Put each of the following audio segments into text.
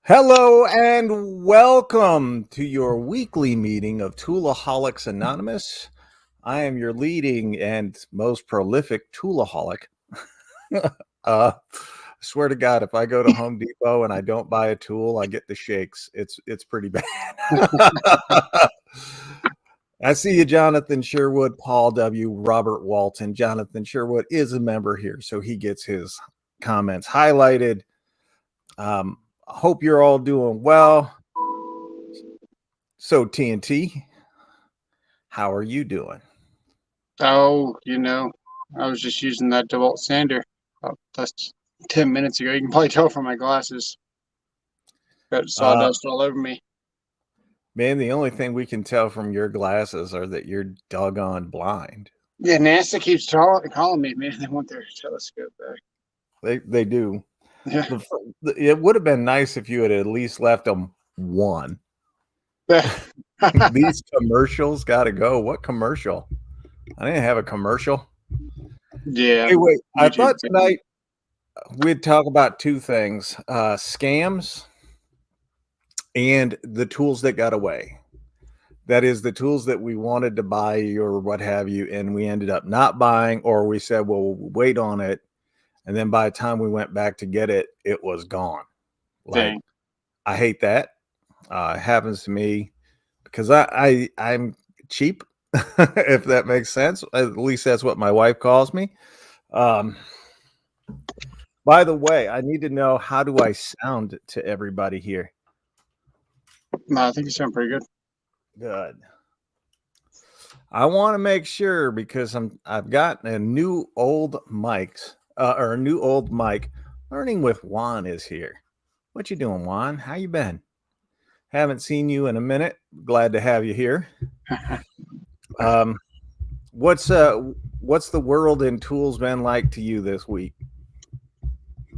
Hello and welcome to your weekly meeting of Toolaholics Anonymous. I am your leading and most prolific Toolaholic. I swear to God, if I go to Home Depot and I don't buy a tool, I get the shakes. It's pretty bad. I see you, Jonathan Sherwood, Paul W., Robert Walton. Jonathan Sherwood is a member here, so he gets his comments highlighted. I hope you're all doing well. So TNT, how are you doing? Oh, I was just using that DeWalt sander. That's 10 minutes ago. You can probably tell from my glasses. Got sawdust all over me. Man, the only thing we can tell from your glasses are that you're doggone blind. Yeah, NASA keeps calling me, man. They want their telescope back. They do. Yeah. It would have been nice if you had at least left them one. These commercials got to go. What commercial? I didn't have a commercial. Yeah. Anyway, I thought tonight we'd talk about two things: scams and the tools that got away. That is the tools that we wanted to buy or what have you, and we ended up not buying, or we said, well, we'll wait on it. And then by the time we went back to get it, it was gone. Like, Dang. I hate that. It happens to me because I'm cheap, if that makes sense. At least that's what my wife calls me. By the way, I need to know, how do I sound to everybody here? No, I think you sound pretty good. Good. I want to make sure because I've got a new old mics or a new old mic. Learning with Juan is here. What you doing, Juan? How you been? Haven't seen you in a minute. Glad to have you here. What's the world and tools been like to you this week?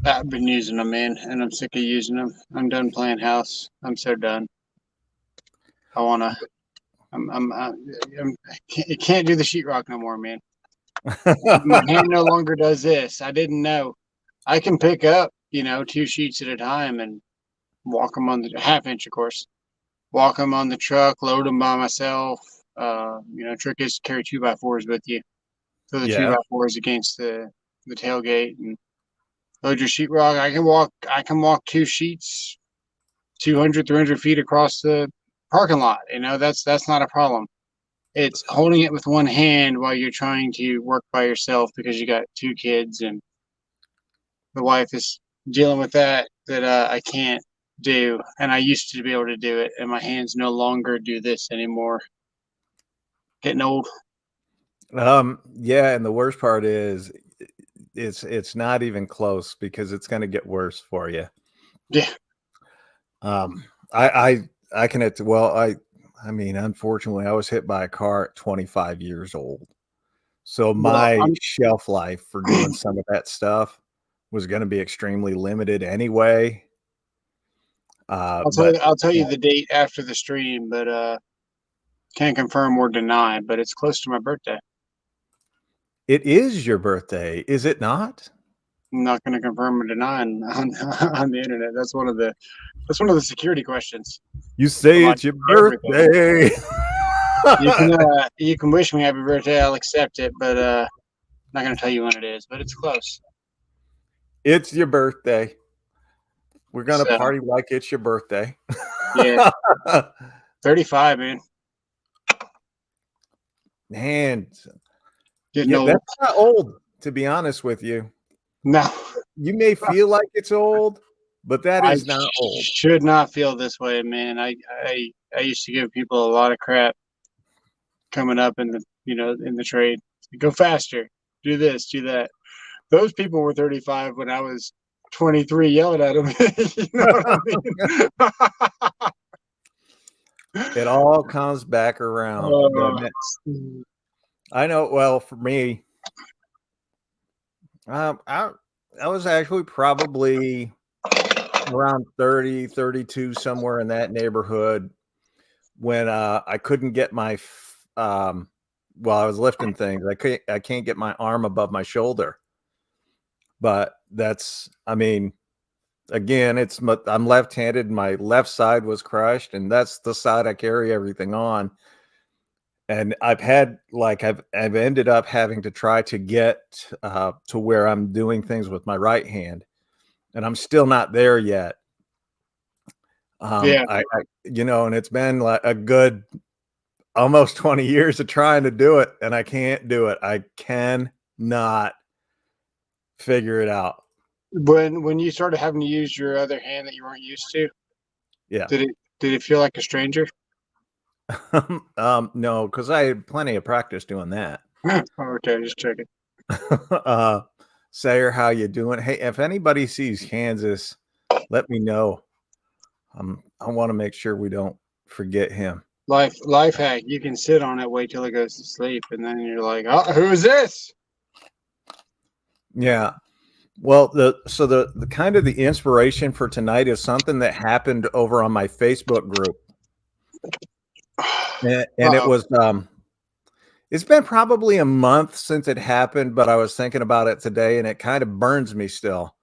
I've been using them, man, and I'm sick of using them. I'm done playing house. I'm so done. I wanna. I can't do the sheetrock no more, man. My hand no longer does this. I didn't know. I can pick up, 2 sheets at a time and walk them on the half inch, of course. Walk them on the truck, load them by myself. Trick is to carry 2x4s with you. Throw the Yeah. 2x4s against the tailgate and load your sheetrock. I can walk 2 sheets, 200, 300 feet across the parking lot. That's not a problem. It's holding it with one hand while you're trying to work by yourself because you got 2 kids and the wife is dealing with that I can't do. And I used to be able to do it, and my hands no longer do this anymore. Getting old. Yeah, and the worst part is it's not even close because it's going to get worse for you. Yeah. I can I mean, unfortunately, I was hit by a car at 25 years old. So my shelf life for doing some of that stuff was going to be extremely limited anyway. I'll tell you the date after the stream, but can't confirm or deny, but it's close to my birthday. It is your birthday, is it not? I'm not going to confirm or deny on the internet. That's one of the security questions. You say it's your birthday. You can wish me happy birthday. I'll accept it, but I'm not going to tell you when it is. But it's close. It's your birthday. We're gonna party like it's your birthday. Yeah. 35, man. Man, Getting old. That's not old, to be honest with you. No. You may feel like it's old, but that is not old. Should not feel this way, man. I used to give people a lot of crap coming up in the trade. Go faster, do this, do that. Those people were 35 when I was 23 yelling at them. You know what I mean? It all comes back around. I know. Well, for me, I was actually probably around 30, 32, somewhere in that neighborhood when I couldn't get my while I was lifting things. I can't get my arm above my shoulder. But I mean, Again, I'm left-handed. My left side was crushed, and that's the side I carry everything on. And I've ended up having to try to get to where I'm doing things with my right hand, and I'm still not there yet. Yeah. And it's been like a good almost 20 years of trying to do it, and I can't do it. I cannot figure it out. When you started having to use your other hand that you weren't used to, Yeah. did it feel like a stranger? No, because I had plenty of practice doing that. Okay, just checking. uh, Sayer, how you doing? Hey, if anybody sees Kansas, let me know. I want to make sure we don't forget him. Life hack: you can sit on it, wait till it goes to sleep, and then you're like, "Oh, who is this?" Yeah. Well, the kind of the inspiration for tonight is something that happened over on my Facebook group, and it Uh-oh. was it's been probably a month since it happened, but I was thinking about it today, and it kind of burns me still.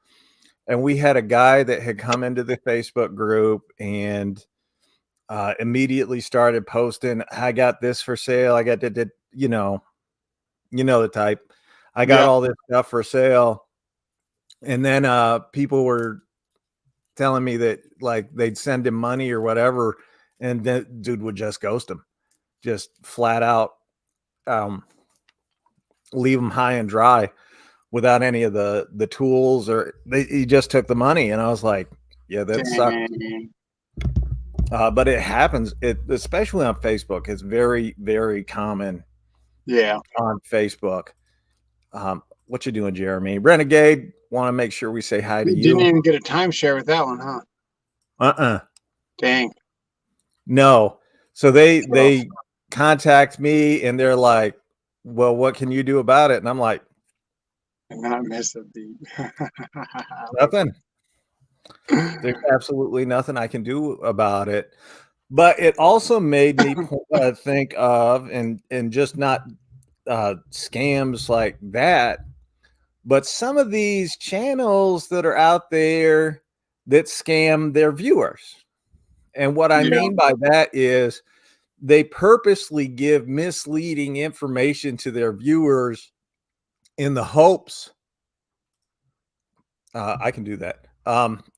And we had a guy that had come into the Facebook group and immediately started posting, "I got this for sale. I got the the type. I got Yeah, all this stuff for sale." And then people were telling me that like they'd send him money or whatever, and that dude would just ghost him, just flat out um, leave him high and dry without any of the tools, or he just took the money. And I was like, yeah, that sucks. dang. But it happens, especially on Facebook. It's very, very common Yeah. on Facebook. What you doing, Jeremy? Renegade, want to make sure we say hi to You didn't you. even get a timeshare with that one, huh? Uh-uh. Dang. No. So they Rough. they contact me and they're like, well, what can you do about it? And I'm like, And not miss a beat. nothing. There's absolutely nothing I can do about it. But it also made me think of and just not scams like that, but some of these channels that are out there that scam their viewers. And what I Yeah. mean by that is they purposely give misleading information to their viewers in the hopes I can do that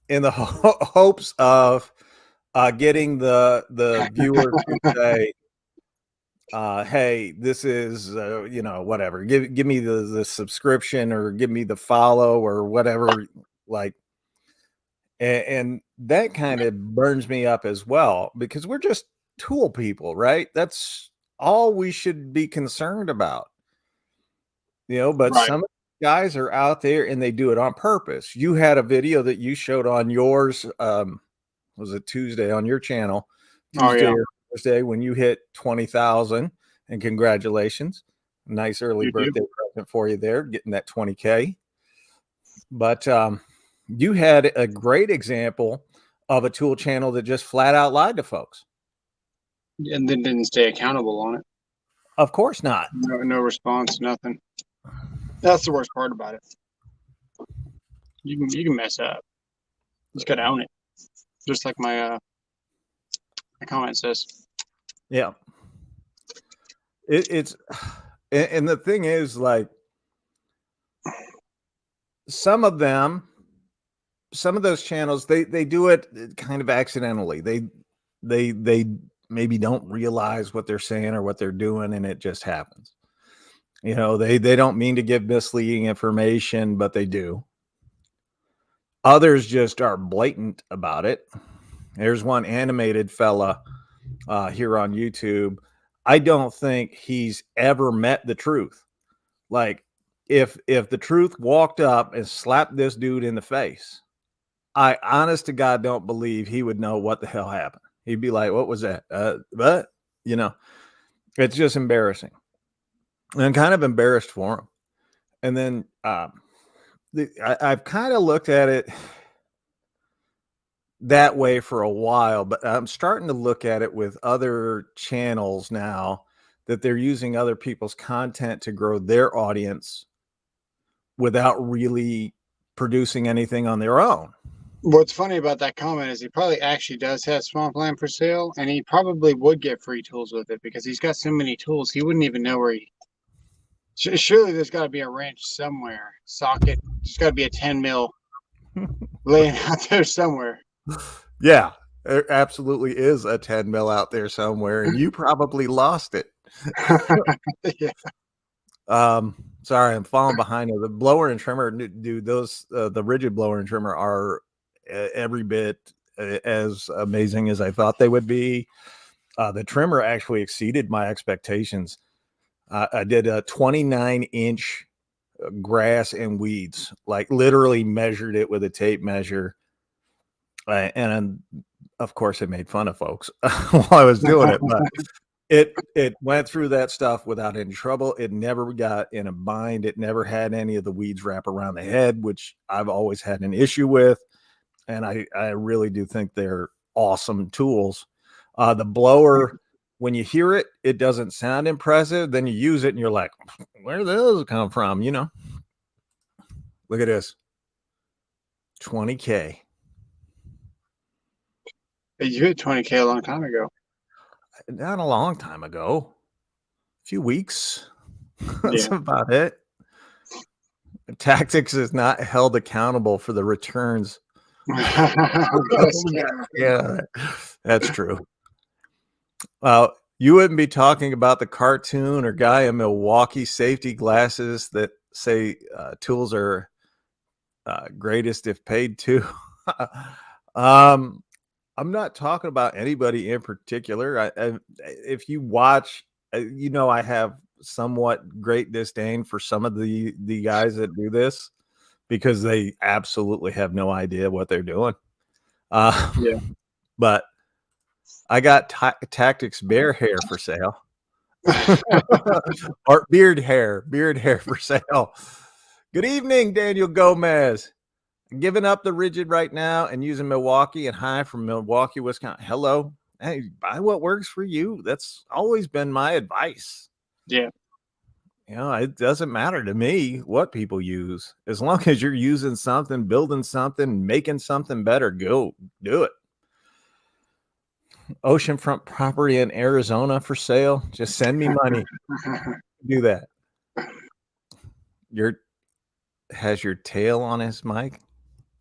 in the hopes of getting the viewer to say, hey, this is whatever, give me the subscription or give me the follow or whatever, like. And that kind of burns me up as well, because we're just tool people, right? That's all we should be concerned about. But Right. some guys are out there and they do it on purpose. You had a video that you showed on yours, was it Tuesday on your channel, Oh Tuesday yeah. or Thursday, when you hit 20,000, and congratulations. Nice early You do. birthday present for you there, getting that 20K. But you had a great example of a tool channel that just flat out lied to folks. And then didn't stay accountable on it. Of course not. No response, nothing. That's the worst part about it. You can mess up. You just gotta own it. Just like my comment says. Yeah. It's and the thing is, like, some of those channels, they do it kind of accidentally. They maybe don't realize what they're saying or what they're doing, and it just happens. They don't mean to give misleading information, but they do. Others just are blatant about it. There's one animated fella here on YouTube. I don't think he's ever met the truth. Like, if the truth walked up and slapped this dude in the face, I honest to God don't believe he would know what the hell happened. He'd be like, "What was that?" But it's just embarrassing, and I'm kind of embarrassed for him. And then I've kind of looked at it that way for a while, but I'm starting to look at it with other channels now, that they're using other people's content to grow their audience without really producing anything on their own. What's funny about that comment is he probably actually does have swampland for sale, and he probably would get free tools with it because he's got so many tools he wouldn't even know where he. Surely there's got to be a wrench somewhere, socket. There's got to be a 10 mil laying out there somewhere. Yeah, there absolutely is a 10 mil out there somewhere, and you probably lost it. Yeah. Sorry, I'm falling behind. The blower and trimmer, dude, those the rigid blower and trimmer are every bit as amazing as I thought they would be. The trimmer actually exceeded my expectations. I did a 29-inch grass and weeds, like literally measured it with a tape measure. And of course, it made fun of folks while I was doing it, but it went through that stuff without any trouble. It never got in a bind. It never had any of the weeds wrap around the head, which I've always had an issue with. And I really do think they're awesome tools. The blower, when you hear it, it doesn't sound impressive. Then you use it and you're like, where did those come from? You know, look at this. 20K. You hit 20K a long time ago. Not a long time ago. A few weeks. That's Yeah. about it. Tactics is not held accountable for the returns. Yeah, that's true. You wouldn't be talking about the cartoon or guy in Milwaukee safety glasses that say tools are greatest if paid to. I'm not talking about anybody in particular. If you watch, you know, I have somewhat great disdain for some of the guys that do this because they absolutely have no idea what they're doing. Yeah. But I got Tactics bear hair for sale. Or beard hair for sale. Good evening, Daniel Gomez. Giving up the rigid right now and using Milwaukee and High from Milwaukee, Wisconsin. Hello. Hey, buy what works for you. That's always been my advice. Yeah. You know, it doesn't matter to me what people use. As long as you're using something, building something, making something better, go do it. Oceanfront property in Arizona for sale. Just send me money. Do that. Has your tail on his mic?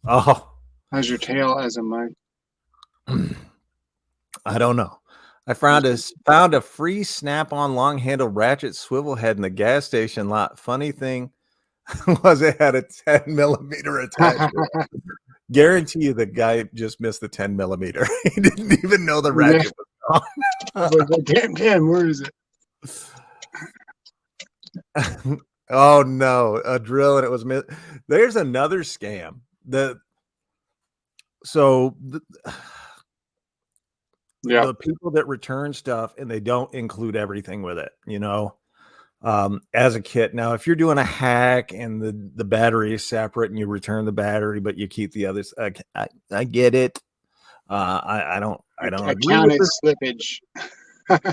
Oh, How's your tail as a mic? I don't know. I found a free snap-on long-handled ratchet swivel head in the gas station lot. Funny thing was it had a 10 millimeter attachment. Guarantee you the guy just missed the 10 millimeter. He didn't even know the ratchet was gone. Damn, where is it? Oh no, a drill and it was there's another scam. The people that return stuff and they don't include everything with it, you know, as a kit. Now, if you're doing a hack and the battery is separate and you return the battery, but you keep the others, I get it. I don't agree with this slippage.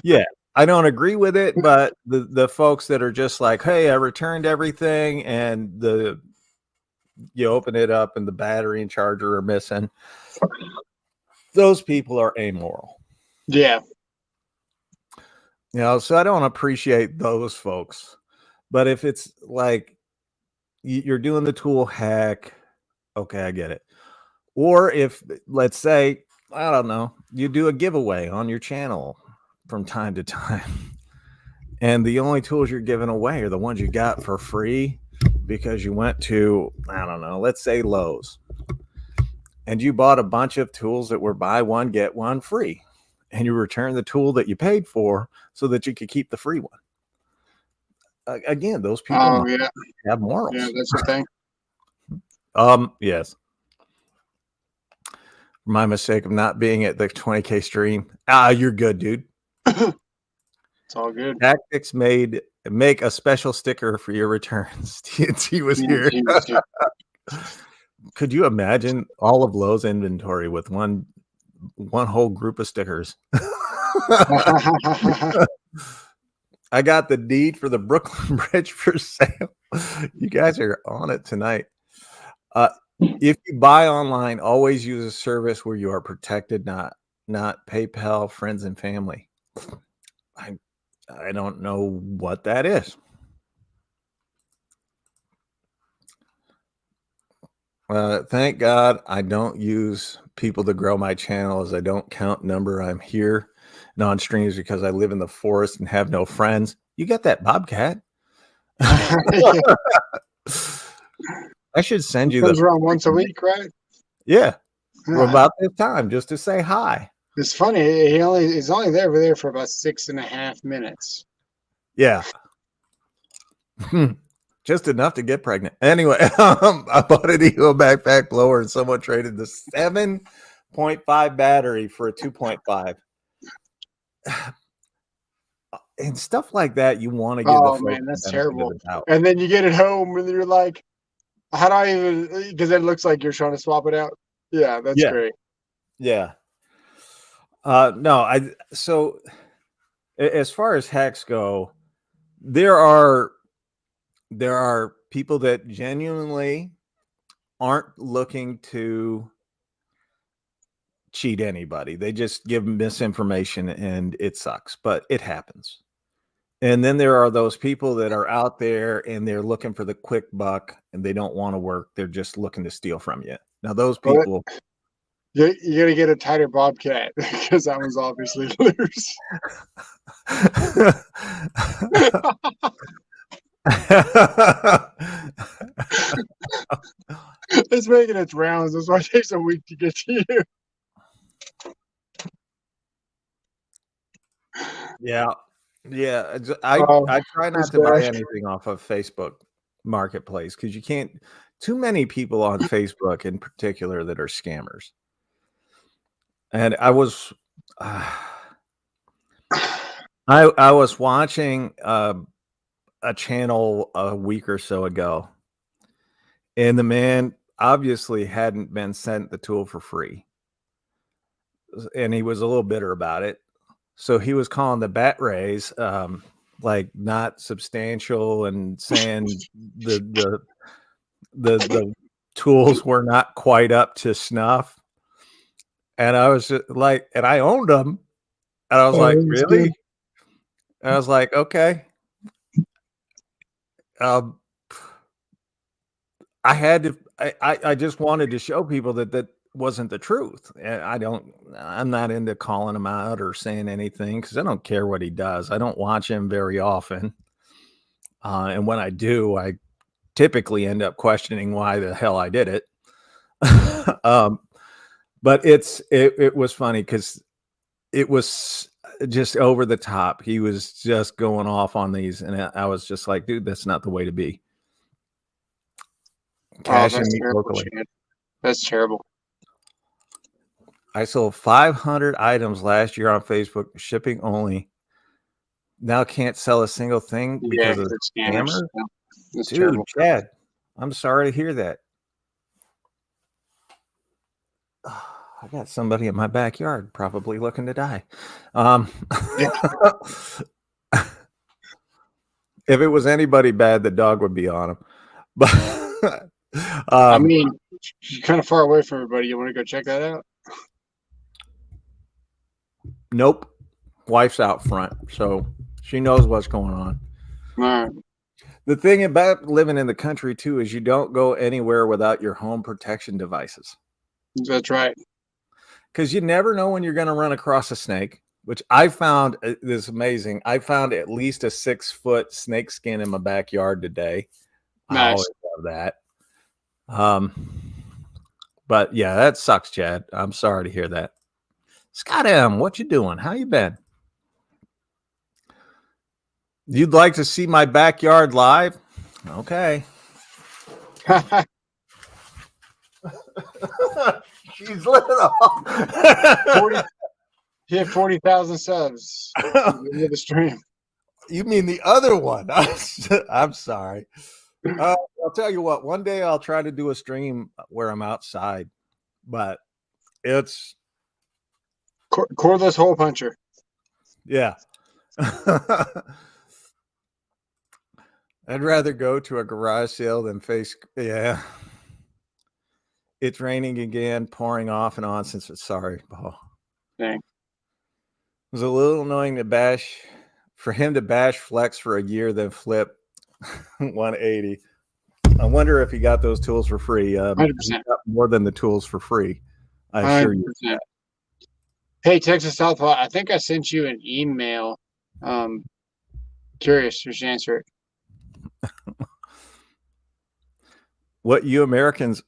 Yeah, I don't agree with it, but the folks that are just like, hey, I returned everything and you open it up and the battery and charger are missing. Those people are amoral. Yeah. You know, so I don't appreciate those folks. But if it's like you're doing the tool hack, okay, I get it. Or if, let's say, I don't know, you do a giveaway on your channel from time to time, and the only tools you're giving away are the ones you got for free because you went to, I don't know, let's say Lowe's, and you bought a bunch of tools that were buy one, get one free, and you return the tool that you paid for so that you could keep the free one. Again, those people have morals. Yeah, that's the thing. Yes. For my mistake of not being at the 20K stream. You're good, dude. It's all good. Tactics make a special sticker for your returns. TNT was here. Could you imagine all of Lowe's inventory with one whole group of stickers? I got the deed for the Brooklyn Bridge for sale. You guys are on it tonight. If you buy online, always use a service where you are protected, not PayPal, friends and family. I I don't know what that is. Thank God I don't use people to grow my channel as I don't count number I'm here and on streams because I live in the forest and have no friends. You got that bobcat? Yeah. I should send He you the comes around once a week, right? yeah, Yeah. about this time just to say hi. It's funny. He's only there for about 6.5 minutes. Yeah. Just enough to get pregnant. Anyway, I bought an Evo backpack blower and someone traded the 7.5 battery for a 2.5. And stuff like that, you want to give the Oh folks man, the that's benefit of terrible. the doubt. And then you get it home and you're like, how do I even? Because it looks like you're trying to swap it out. Yeah, that's Yeah, great. yeah. No, so as far as hacks go, there are people that genuinely aren't looking to cheat anybody. They just give misinformation and it sucks, but it happens. And then there are those people that are out there and they're looking for the quick buck and they don't want to work. They're just looking to steal from you. Now, those But people. you got to get a tighter bobcat because that one's obviously loose. It's making its rounds. That's why it takes a week to get to you. Yeah. Yeah. I Oh, try this not to buy guy. anything off of Facebook Marketplace because you can't, too many people on Facebook in particular that are scammers. And I was watching a channel a week or so ago, and the man obviously hadn't been sent the tool for free, and he was a little bitter about it. So he was calling the bat rays like not substantial and saying the tools were not quite up to snuff. And I was just like, and I owned them, and I was Oh, like, that's good. really? And I was like, okay. Um, I had to. I just wanted to show people that that wasn't the truth. And I'm not into calling him out or saying anything because I don't care what he does. I don't watch him very often, and when I do, I typically end up questioning why the hell I did it. um, but it was funny because it was just over the top. He was just going off on these, and I was just like, dude, that's not the way to be. Oh, Cash and that's meet terrible, locally. Chad. That's terrible. I sold 500 items last year on Facebook, shipping only. Now can't sell a single thing Yeah, because of because it's scammers. scammers. Yeah, that's Dude, terrible. Chad, I'm sorry to hear that. I got somebody in my backyard probably looking to die. Um, Yeah. if it was anybody bad, the dog would be on him. But I um, mean, you're kind of far away from everybody. You want to go check that out? nope. Wife's out front, so she knows what's going on. All right. The thing about living in the country too is you don't go anywhere without your home protection devices That's right. because you never know when you're going to run across a snake. Which I found this amazing. I found at least a 6-foot snake skin in my backyard today. I Nice. always love that. But yeah, that sucks, Chad. I'm sorry to hear that. Scott M, what you doing? How you been? You'd like to see my backyard live? Okay. She's little. 40, he had 40,000 subs with the stream. You mean the other one? I'm sorry. I'll tell you what. One day I'll try to do a stream where I'm outside, but it's Cordless hole puncher. yeah. I'd rather go to a garage sale than face. Yeah. It's raining again, pouring off and on since it's sorry, Paul. Dang. It was a little annoying for him to bash Flex for a year, then flip 180. I wonder if he got those tools for free. He 100%. got more than the tools for free. I assure you. 100%. Hey, Texas Southpaw, I think I sent you an email. Curious, you should answer it. What you Americans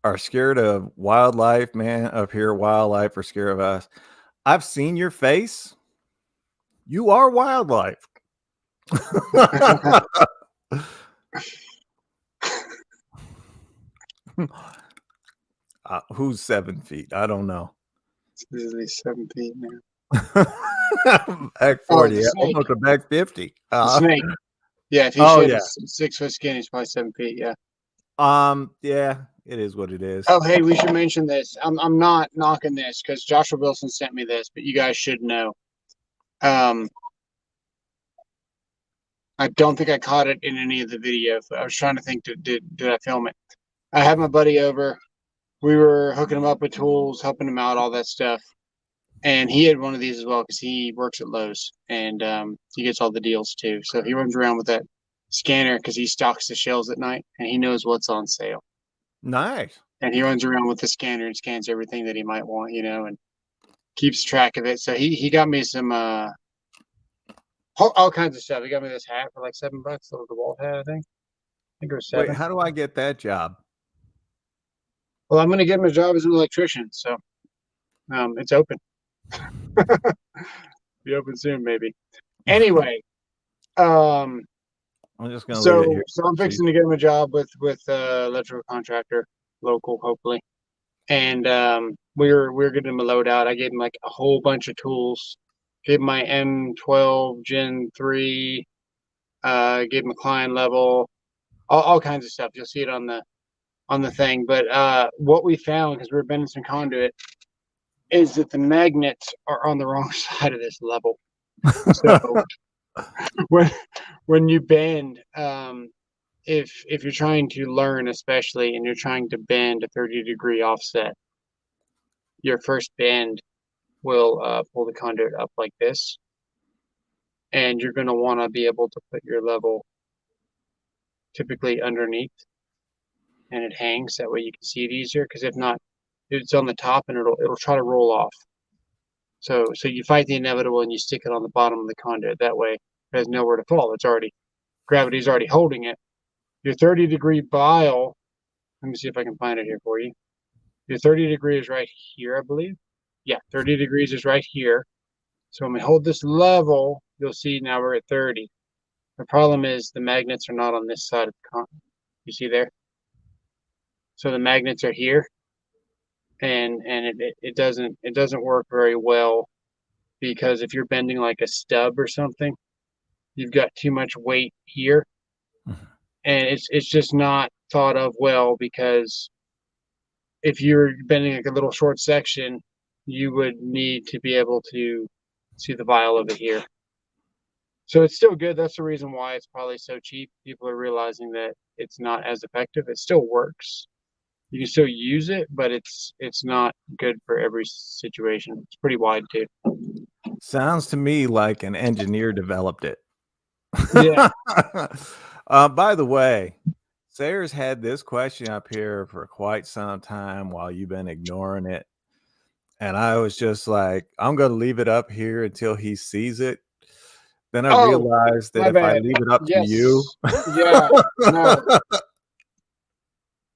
are scared of wildlife, man, up here, wildlife are scared of us. I've seen your face. You are wildlife. Who's 7 feet? I don't know. It's easily 7 feet now. Back 40, almost a back 50. The snake. Yeah, if he's a 6 foot skin, he's probably 7 feet. Yeah. Yeah, it is what it is. Oh, hey, we should mention this. I'm not knocking this because Joshua Wilson sent me this, but you guys should know. I don't think I caught it in any of the videos. I was trying to think, did I film it? I had my buddy over. We were hooking him up with tools, helping him out, all that stuff. And he had one of these as well because he works at Lowe's and he gets all the deals too. So he runs around with that scanner because he stocks the shelves at night and he knows what's on sale. Nice. And he runs around with the scanner and scans everything that he might want, and keeps track of it. So he got me some all kinds of stuff. He got me this hat for like $7, the DeWalt hat, I think it was $7. Wait, how do I get that job? Well, I'm gonna get him a job as an electrician, so it's open. Be open soon, maybe. Anyway, I'm just gonna so leave it here. so I'm fixing to get him a job with electrical contractor, local, hopefully. And we're getting him a loadout. I gave him like a whole bunch of tools. Gave him my M12 Gen 3. Gave him a client level, all kinds of stuff. You'll see it on the thing. But what we found, because we were bending some conduit, is that the magnets are on the wrong side of this level. So when you bend, if you're trying to learn, especially, and you're trying to bend a 30-degree offset, your first bend will pull the conduit up like this, and you're going to want to be able to put your level typically underneath, and it hangs that way you can see it easier. Because if not, it's on the top and it'll try to roll off. So you fight the inevitable and you stick it on the bottom of the conduit. That way it has nowhere to fall. Gravity's already holding it. Your 30-degree bile, let me see if I can find it here for you. Your 30 degree is right here, I believe. Yeah, 30 degrees is right here. So when we hold this level, you'll see now we're at 30. The problem is the magnets are not on this side of the conduit. You see there? So the magnets are here, and it doesn't work very well, because if you're bending like a stub or something, you've got too much weight here, and it's just not thought of well, because if you're bending like a little short section, you would need to be able to see the vial over here. So it's still good. That's the reason why it's probably so cheap. People are realizing that it's not as effective. It still works. You can still use it, but it's not good for every situation. It's pretty wide too. Sounds to me like an engineer developed it. Yeah. By the way, Sayers had this question up here for quite some time while you've been ignoring it. And I was just like, I'm going to leave it up here until he sees it. Then I realized that if I leave it up to you. Yeah. No.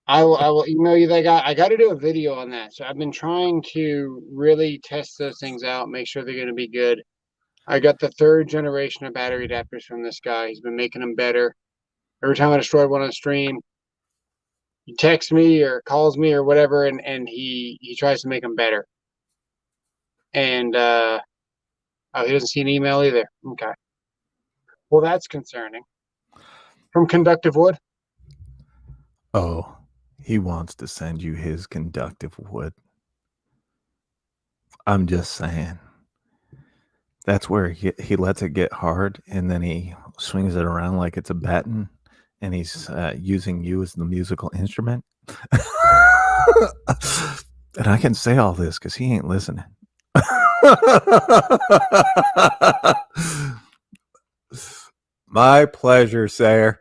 I will email you that guy. I got to do a video on that. So I've been trying to really test those things out, make sure they're going to be good. I got the 3rd generation of battery adapters from this guy. He's been making them better. Every time I destroy one on stream, he texts me or calls me or whatever, and he tries to make them better. And oh, he doesn't see an email either. Okay. Well, that's concerning. From Conductive Wood? Oh, he wants to send you his conductive wood. I'm just saying. That's where he lets it get hard, and then he swings it around like it's a baton, and he's using you as the musical instrument. And I can say all this because he ain't listening. My pleasure, sir.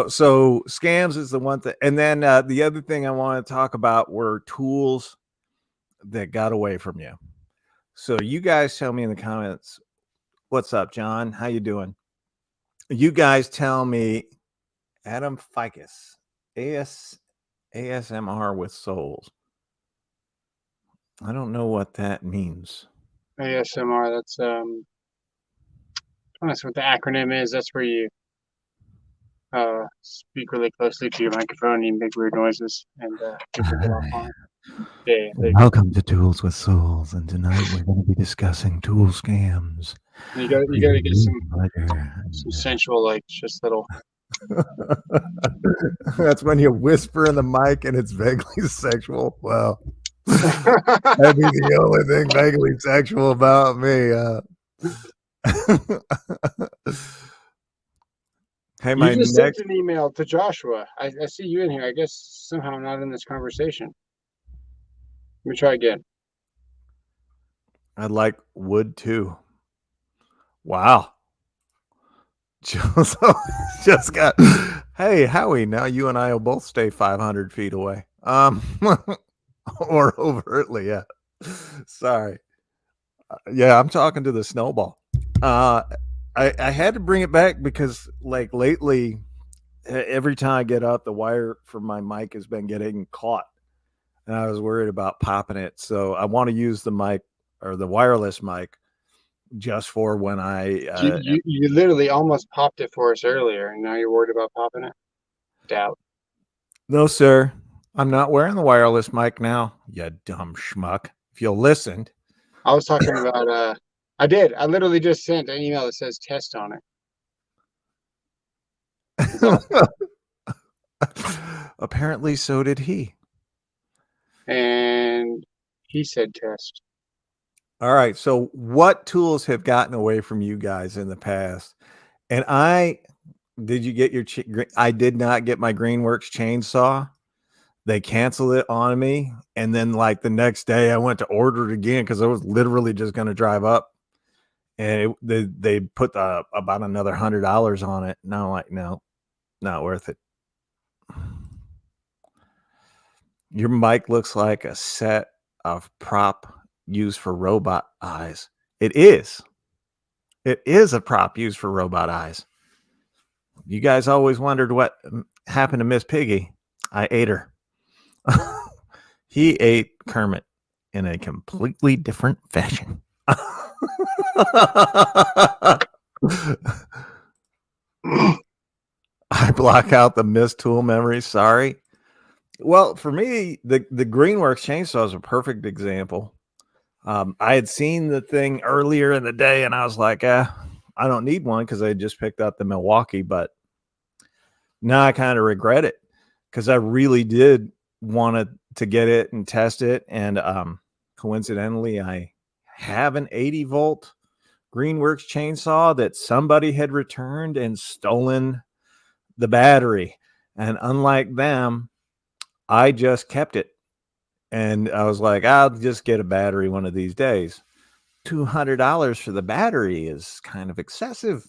So scams is the one thing. And then the other thing I want to talk about were tools that got away from you. So you guys tell me in the comments, what's up, John? How you doing? You guys tell me, Adam Ficus, ASMR with souls. I don't know what that means. ASMR. That's what the acronym is. That's where you speak really closely to your microphone and make weird noises and people get off on it. Yeah, Welcome to Tools with Souls, and tonight we're going to be discussing tool scams. you got to get some sensual, like just little. That's when you whisper in the mic and it's vaguely sexual. Well, that'd be the only thing vaguely sexual about me. Hey, You just sent an email to Joshua. I see you in here. I guess somehow I'm not in this conversation. Let me try again. I'd like wood too. Wow. Just got. Hey, Howie. Now you and I will both stay 500 feet away. Or overtly, yeah. Sorry. Yeah, I'm talking to the snowball. I had to bring it back because, like, lately, every time I get up, the wire for my mic has been getting caught, and I was worried about popping it. So I want to use the mic or the wireless mic just for when I. You literally almost popped it for us earlier, and now you're worried about popping it. Doubt. No, sir. I'm not wearing the wireless mic now. You dumb schmuck. If you listened. I was talking about. I did. I literally just sent an email that says test on it. Apparently, so did he. And he said test. All right. So, what tools have gotten away from you guys in the past? And did you get your? I did not get my Greenworks chainsaw. They canceled it on me, and then like the next day, I went to order it again because I was literally just going to drive up, and they put about another $100 on it. And I'm like, no, not worth it. Your mic looks like a set of prop used for robot eyes. It is. It is a prop used for robot eyes. You guys always wondered what happened to Miss Piggy. I ate her. He ate Kermit in a completely different fashion. I block out the missed tool memories. Sorry. Well, for me, the Greenworks chainsaw is a perfect example. I had seen the thing earlier in the day, and I was like, I don't need one because I just picked up the Milwaukee. But now I kind of regret it because I really did want to get it and test it. And coincidentally, I have an 80-volt Greenworks chainsaw that somebody had returned and stolen the battery. And unlike them, I just kept it. And I was like, I'll just get a battery one of these days. $200 for the battery is kind of excessive.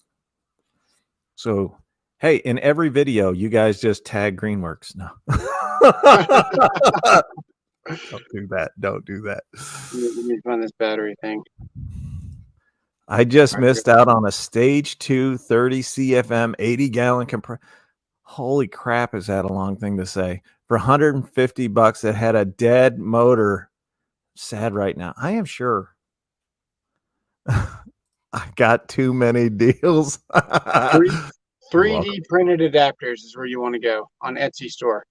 So, hey, in every video, you guys just tag Greenworks. No. Don't do that. Don't do that. Let me find this battery thing. I just missed out on a stage 2 30 CFM 80-gallon compressor. Holy crap, is that a long thing to say? For $150 that had a dead motor. Sad right now. I am sure. I got too many deals. 3D printed adapters is where you want to go on Etsy store.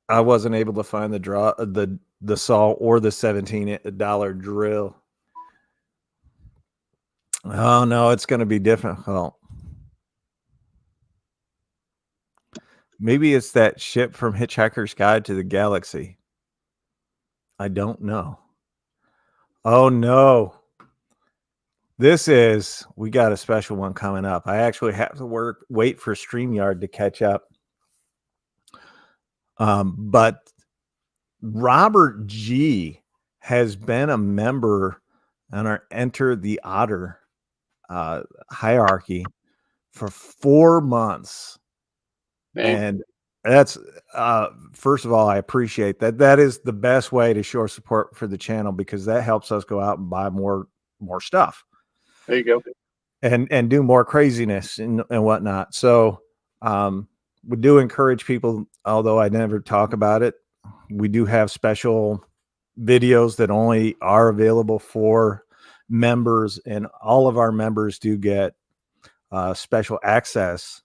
I wasn't able to find the saw or the $17 drill. Oh no, it's going to be difficult. Maybe it's that ship from Hitchhiker's Guide to the Galaxy. I don't know. Oh no. We got a special one coming up. I actually have to wait for StreamYard to catch up. But Robert G has been a member on our Enter the Otter hierarchy for 4 months. Dang. And that's first of all, I appreciate that. That is the best way to show support for the channel, because that helps us go out and buy more stuff There you go. and do more craziness and whatnot. So we do encourage people, although I never talk about it. We do have special videos that only are available for members, and all of our members do get special access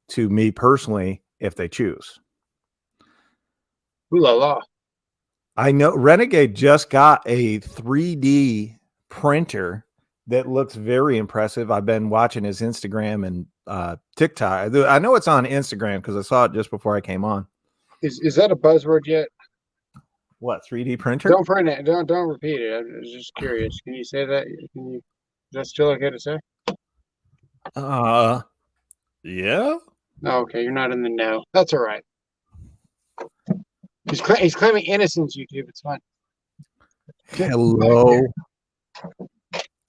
to me personally if they choose. Ooh la la. I know Renegade just got a 3D printer that looks very impressive. I've been watching his Instagram and TikTok. I know it's on Instagram because I saw it just before I came on. Is that a buzzword yet? What, 3D printer? Don't print it. Don't repeat it. I was just curious. Can you say that? Is that still okay to say? Yeah. Oh, okay, you're not in the know. That's all right. He's claiming innocence, YouTube. It's fine. Hello.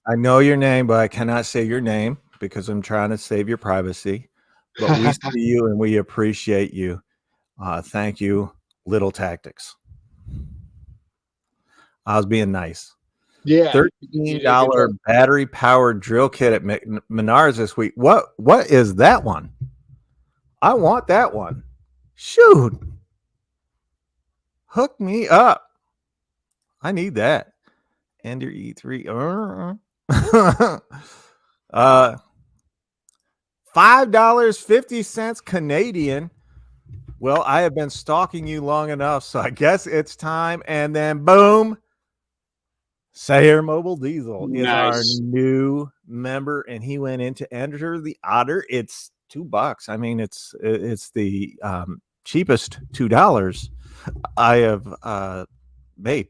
I know your name, but I cannot say your name because I'm trying to save your privacy. But we see you and we appreciate you. Thank you, Little Tactics. I was being nice. Yeah. $13 battery powered drill kit at Menards this week. What is that one? I want that one. Shoot. Hook me up. I need that. Ender E3. $5.50 Canadian. Well, I have been stalking you long enough, so I guess it's time. And then boom, Sayer Mobile Diesel is our new member, and he went into Enter the Otter. It's $2. I mean, it's the cheapest $2 I have made.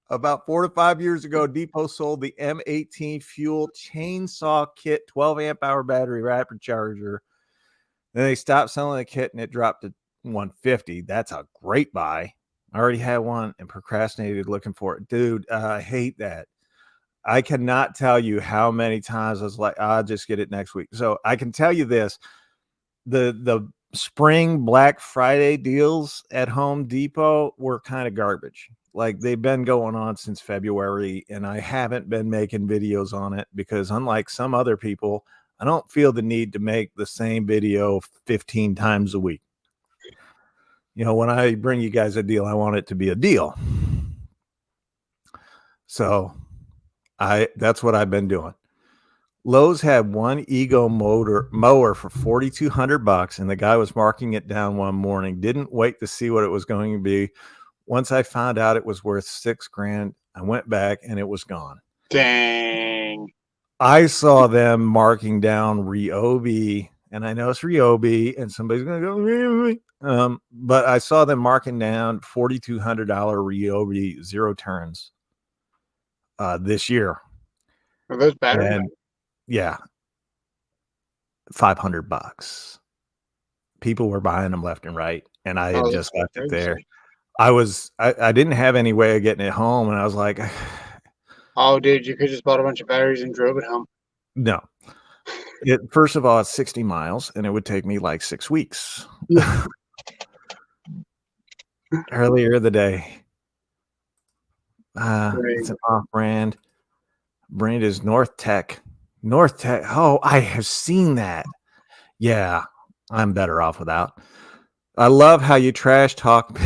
About 4 to 5 years ago, Depot sold the M18 fuel chainsaw kit, 12 amp hour battery rapid charger. Then they stopped selling the kit and it dropped to $150. That's a great buy. I already had one and procrastinated looking for it. Dude, I hate that. I cannot tell you how many times I was like, I'll just get it next week. So I can tell you this. The spring Black Friday deals at Home Depot were kind of garbage. Like, they've been going on since February, and I haven't been making videos on it because, unlike some other people, I don't feel the need to make the same video 15 times a week. You know, when I bring you guys a deal, I want it to be a deal. So that's what I've been doing. Lowe's had one Ego mower for $4,200, and the guy was marking it down one morning. Didn't wait to see what it was going to be. Once I found out it was worth $6,000, I went back and it was gone. Dang. I saw them marking down Ryobi, and I know it's Ryobi, and somebody's going to go, Ryobi. But I saw them marking down $4,200 Ryobi 0 turns this year. Are those batteries? And yeah, $500. People were buying them left and right, and I had just left it there. I didn't have any way of getting it home, and I was like, oh, dude, you could just bought a bunch of batteries and drove it home. No. First of all, it's 60 miles, and it would take me like 6 weeks. Yeah. Earlier the day. It's an off-brand. Brand is North Tech. North Tech. Oh, I have seen that. Yeah, I'm better off without. I love how you trash talk.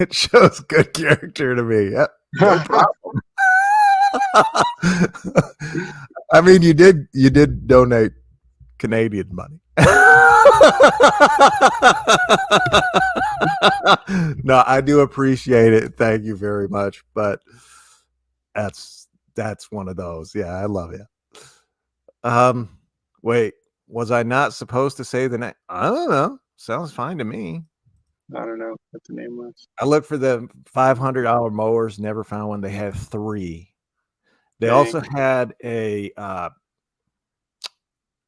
It shows good character to me. Yep, no problem. I mean, you did donate Canadian money. No, I do appreciate it. Thank you very much. But that's one of those. Yeah, I love it. Wait, was I not supposed to say the name? I don't know. Sounds fine to me. I don't know what the name was. I looked for the $500 mowers, never found one. They had 3. They Dang. also had it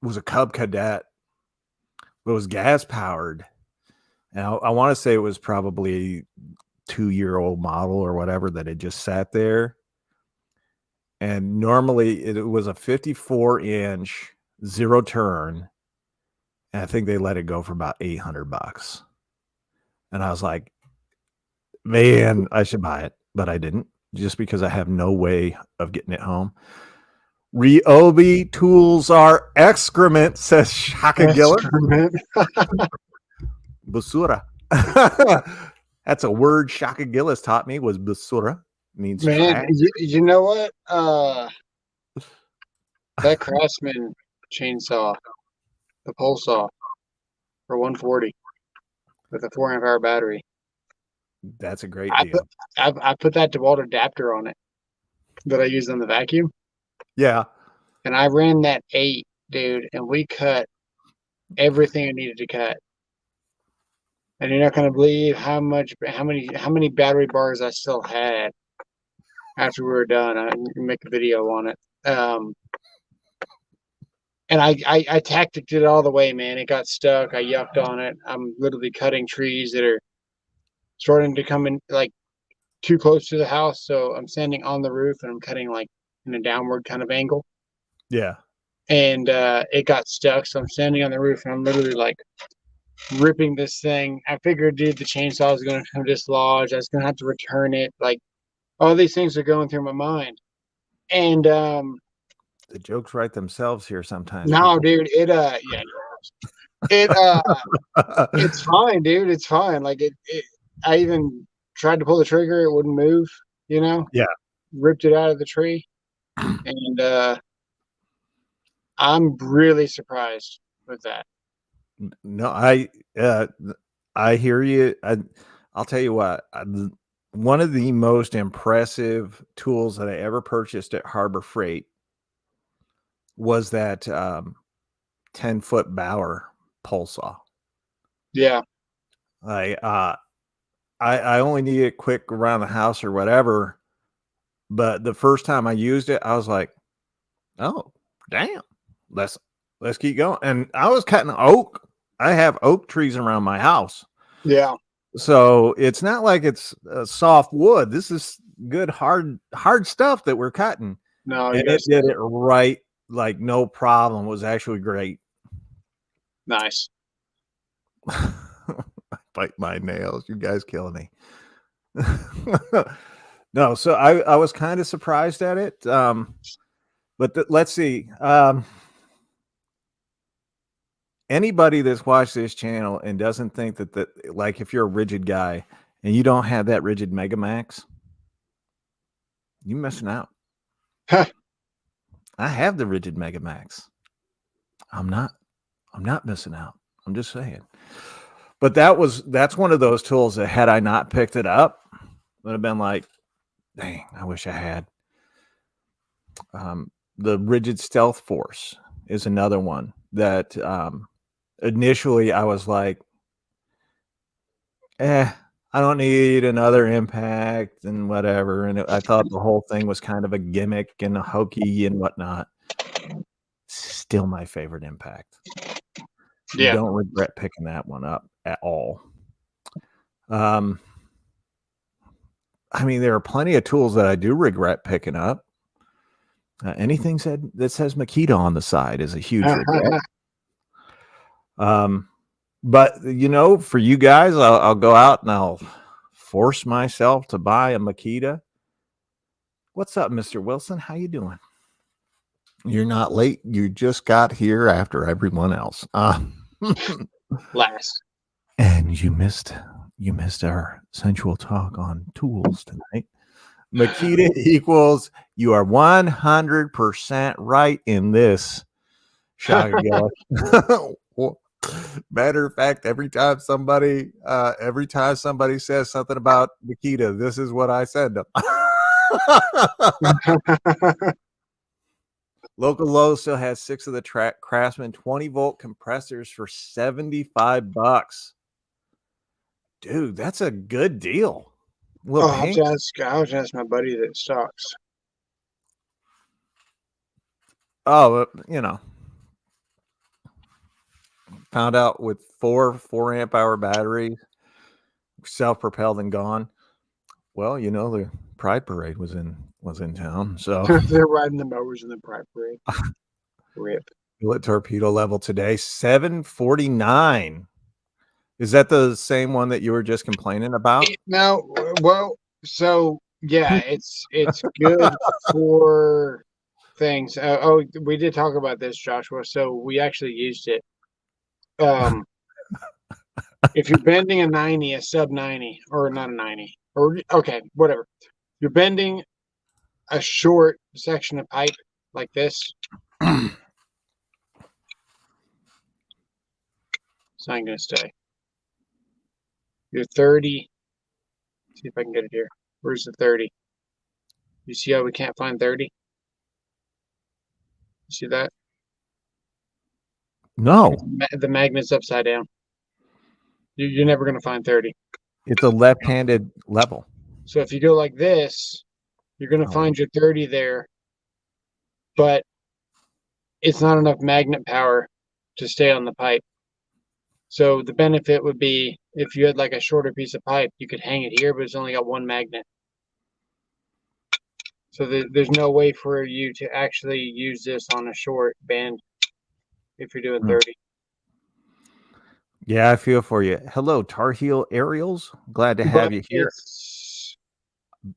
was a Cub Cadet. It was gas powered. And I want to say it was probably 2-year-old model or whatever that had just sat there. And normally it was a 54-inch 0 turn. And I think they let it go for about $800. And I was like, man, I should buy it, but I didn't, just because I have no way of getting it home. Ryobi tools are excrement, says Shaka Gillis. Excrement. Basura. That's a word Shaka Gillis taught me, was basura. Means Man, trash. you know what? That Craftsman chainsaw, the pole saw for 140 with a 4.5 hour battery. That's a great I deal. put I put that DeWalt adapter on it that I used on the vacuum, Yeah. and I ran that 8, dude, and we cut everything I needed to cut. And you're not gonna believe how many battery bars I still had after we were done. I can make a video on it. And I tacticked it all the way, man. It got stuck. I yucked on it. I'm literally cutting trees that are starting to come in like too close to the house. So I'm standing on the roof and I'm cutting like in a downward kind of angle. Yeah. And it got stuck. So I'm standing on the roof and I'm literally like ripping this thing. I figured, dude, the chainsaw is going to come dislodge. I was going to have to return it. Like all these things are going through my mind. And The jokes write themselves here sometimes. no, People. dude, yeah, it it's fine, dude. It's fine. Like I even tried to pull the trigger, it wouldn't move, you know? Yeah. Ripped it out of the tree. And I'm really surprised with that. No, I hear you. I'll tell you what. One of the most impressive tools that I ever purchased at Harbor Freight was that 10-foot Bauer pole saw. Yeah. I only need it quick around the house or whatever, but the first time I used it, I was like, "Oh, damn! Let's keep going." And I was cutting oak. I have oak trees around my house, Yeah. so it's not like it's soft wood. This is good hard stuff that we're cutting, No, you and it guys did it right, like no problem. It was actually great. nice. I bite my nails. You guys killing me. No, so I was kind of surprised at it. But let's see. Anybody that's watched this channel and doesn't think that like if you're a rigid guy and you don't have that rigid Megamax, you're missing out. I have the rigid Megamax. I'm not missing out. I'm just saying. But that's one of those tools that had I not picked it up, would have been like, dang, I wish I had. The rigid stealth force is another one that initially I was like, I don't need another impact and whatever. And I thought the whole thing was kind of a gimmick and a hokey and whatnot. Still my favorite impact. Yeah. Don't regret picking that one up at all. I mean, there are plenty of tools that I do regret picking up. Anything that says Makita on the side is a huge regret. But for you guys, I'll go out and I'll force myself to buy a Makita. What's up, Mr. Wilson? How you doing? You're not late. You just got here after everyone else. Last. And you missed our sensual talk on tools tonight. Makita equals, you are 100% right in this. Shaka Matter of fact, every time somebody says something about Makita, this is what I said to them. Local Low still has 6 of the Craftsman 20-volt compressors for $75. Dude, that's a good deal. Little Oh, pink. I'll just ask my buddy that stocks. Oh, found out with four amp hour batteries, self-propelled and gone. Well, the Pride Parade was in town, so They're riding the mowers in the Pride Parade. Rip. bullet torpedo level today, 749. Is that the same one that you were just complaining about? No, well, so yeah, it's good for things. We did talk about this, Joshua. So we actually used it. If you're bending a 90, a sub 90, or not a 90, or okay, whatever. You're bending a short section of pipe like this. It's not gonna stay. You're 30. See if I can get it here. Where's the 30? You see how we can't find 30? You see that? No, The magnet's upside down. You're never gonna find 30. it's a left-handed level. So if you go like this, you're gonna Oh. find your 30 there, but it's not enough magnet power to stay on the pipe. So the benefit would be if you had like a shorter piece of pipe, you could hang it here, but it's only got one magnet. So there's no way for you to actually use this on a short band if you're doing 30. Yeah, I feel for you. Hello, Tar Heel Aerials. Glad to have you here.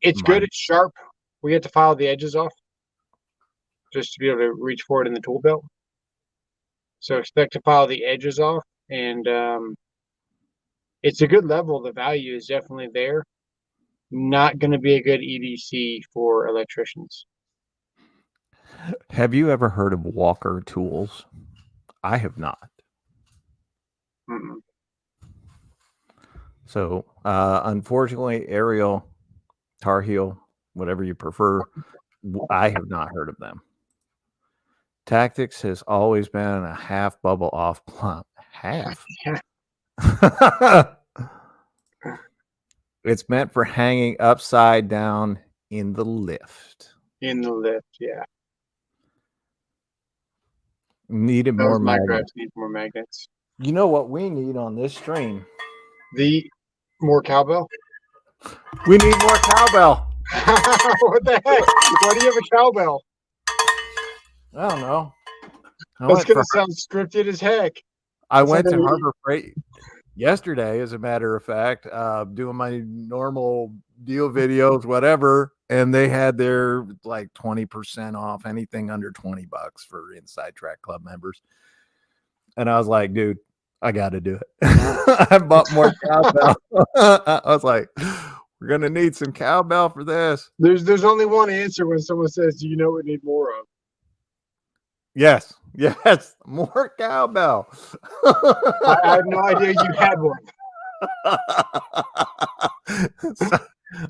It's good. It's sharp. We have to file the edges off just to be able to reach for it in the tool belt. So expect to file the edges off, and it's a good level. The value is definitely there. Not going to be a good EDC for electricians. Have you ever heard of Walker Tools? I have not. Mm-mm. So, unfortunately, Ariel, Tar Heel, whatever you prefer, I have not heard of them. Tactics has always been a half bubble off plump. Half. It's meant for hanging upside down in the lift. In the lift, yeah. Needed Those more magnets. need more magnets. You know what we need on this stream? The more cowbell? We need more cowbell. What the heck? Why do you have a cowbell? I don't know. That's going to sound scripted as heck. I went to Harbor Freight yesterday, as a matter of fact, doing my normal deal videos, whatever, and they had their like 20% off anything under $20 for Inside Track Club members. And I was like, dude, I got to do it. I bought more cowbell. I was like, we're going to need some cowbell for this. There's only one answer when someone says, do you know what we need more of? Yes, more cowbell. I had no idea you had one. So,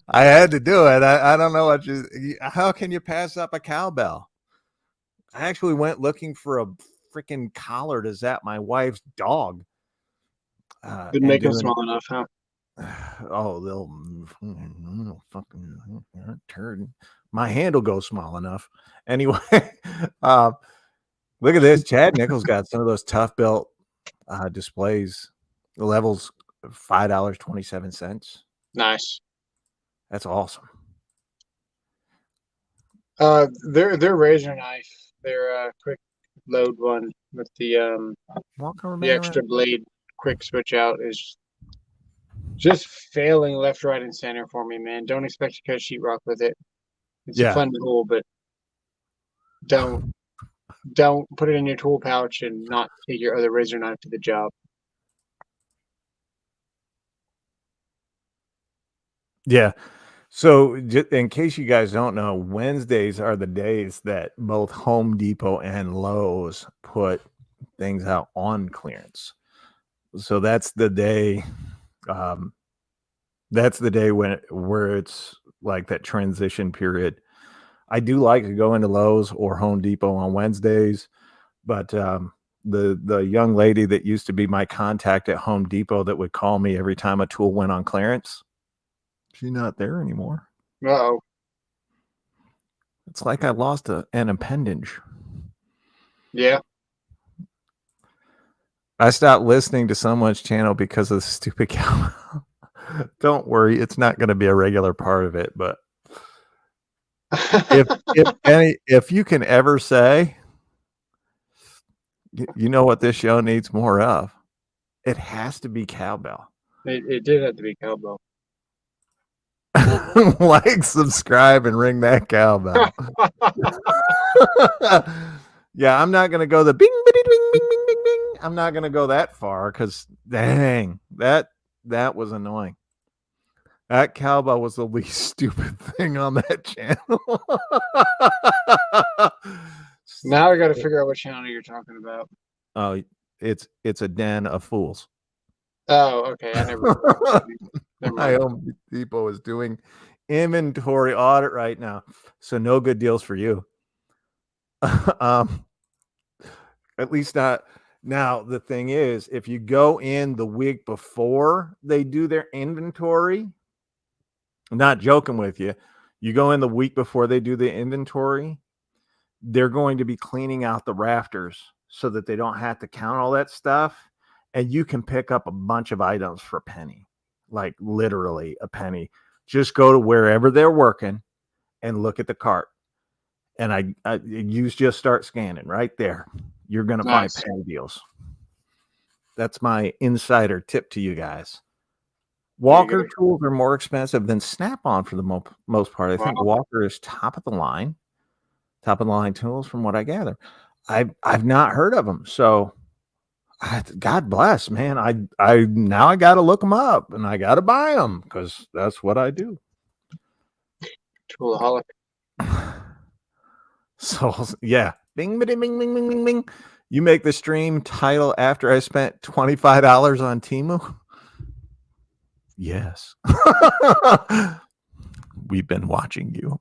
I had to do it. I don't know how can you pass up a cowbell? I actually went looking for a freaking collar to zap my wife's dog. Didn't make them small enough, huh? Oh, they'll fucking turd. My hand will go small enough. Anyway, look at this. Chad Nichols got some of those Tough Belt displays. The levels $5.27. Nice. That's awesome. Their razor knife, their quick load one with the extra blade quick switch out is just failing left, right, and center for me, man. Don't expect to cut sheetrock with it. It's a fun tool, but don't put it in your tool pouch and not take your other razor knife to the job. Yeah. So in case you guys don't know, Wednesdays are the days that both Home Depot and Lowe's put things out on clearance. So that's the day. That's the day where it's like that transition period. I do like to go into Lowe's or Home Depot on Wednesdays, but the young lady that used to be my contact at Home Depot that would call me every time a tool went on clearance. She's not there anymore. Uh-oh. It's like I lost an appendage. Yeah. I stopped listening to someone's channel because of the stupid cow. Don't worry, it's not going to be a regular part of it. But if you can ever say, you know what this show needs more of, it has to be cowbell. It did have to be cowbell. Like, subscribe, and ring that cowbell. Yeah, I'm not gonna go the bing bing bing bing bing bing bing. I'm not gonna go that far because dang, that was annoying. That cowbell was the least stupid thing on that channel. Now I got to figure out what channel you're talking about. Oh, it's a den of fools. Oh, okay. I never. My Home Depot is doing inventory audit right now, so no good deals for you. At least not now. The thing is, if you go in the week before they do their inventory, I'm not joking with you, you go in the week before they do the inventory, they're going to be cleaning out the rafters so that they don't have to count all that stuff, and you can pick up a bunch of items for a penny, like literally a penny. Just go to wherever they're working and look at the cart, and you just start scanning right there. You're going to find penny deals. That's my insider tip to you guys. Walker tools are more expensive than Snap-on for the most part. I think Walker is top of the line tools from what I gather. I've not heard of them, so God bless, man. I now I got to look them up and I got to buy them because that's what I do. Toolaholic. So yeah, bing, bing, bing, bing, bing, bing, bing. You make the stream title after I spent $25 on Temu. Yes. We've been watching you.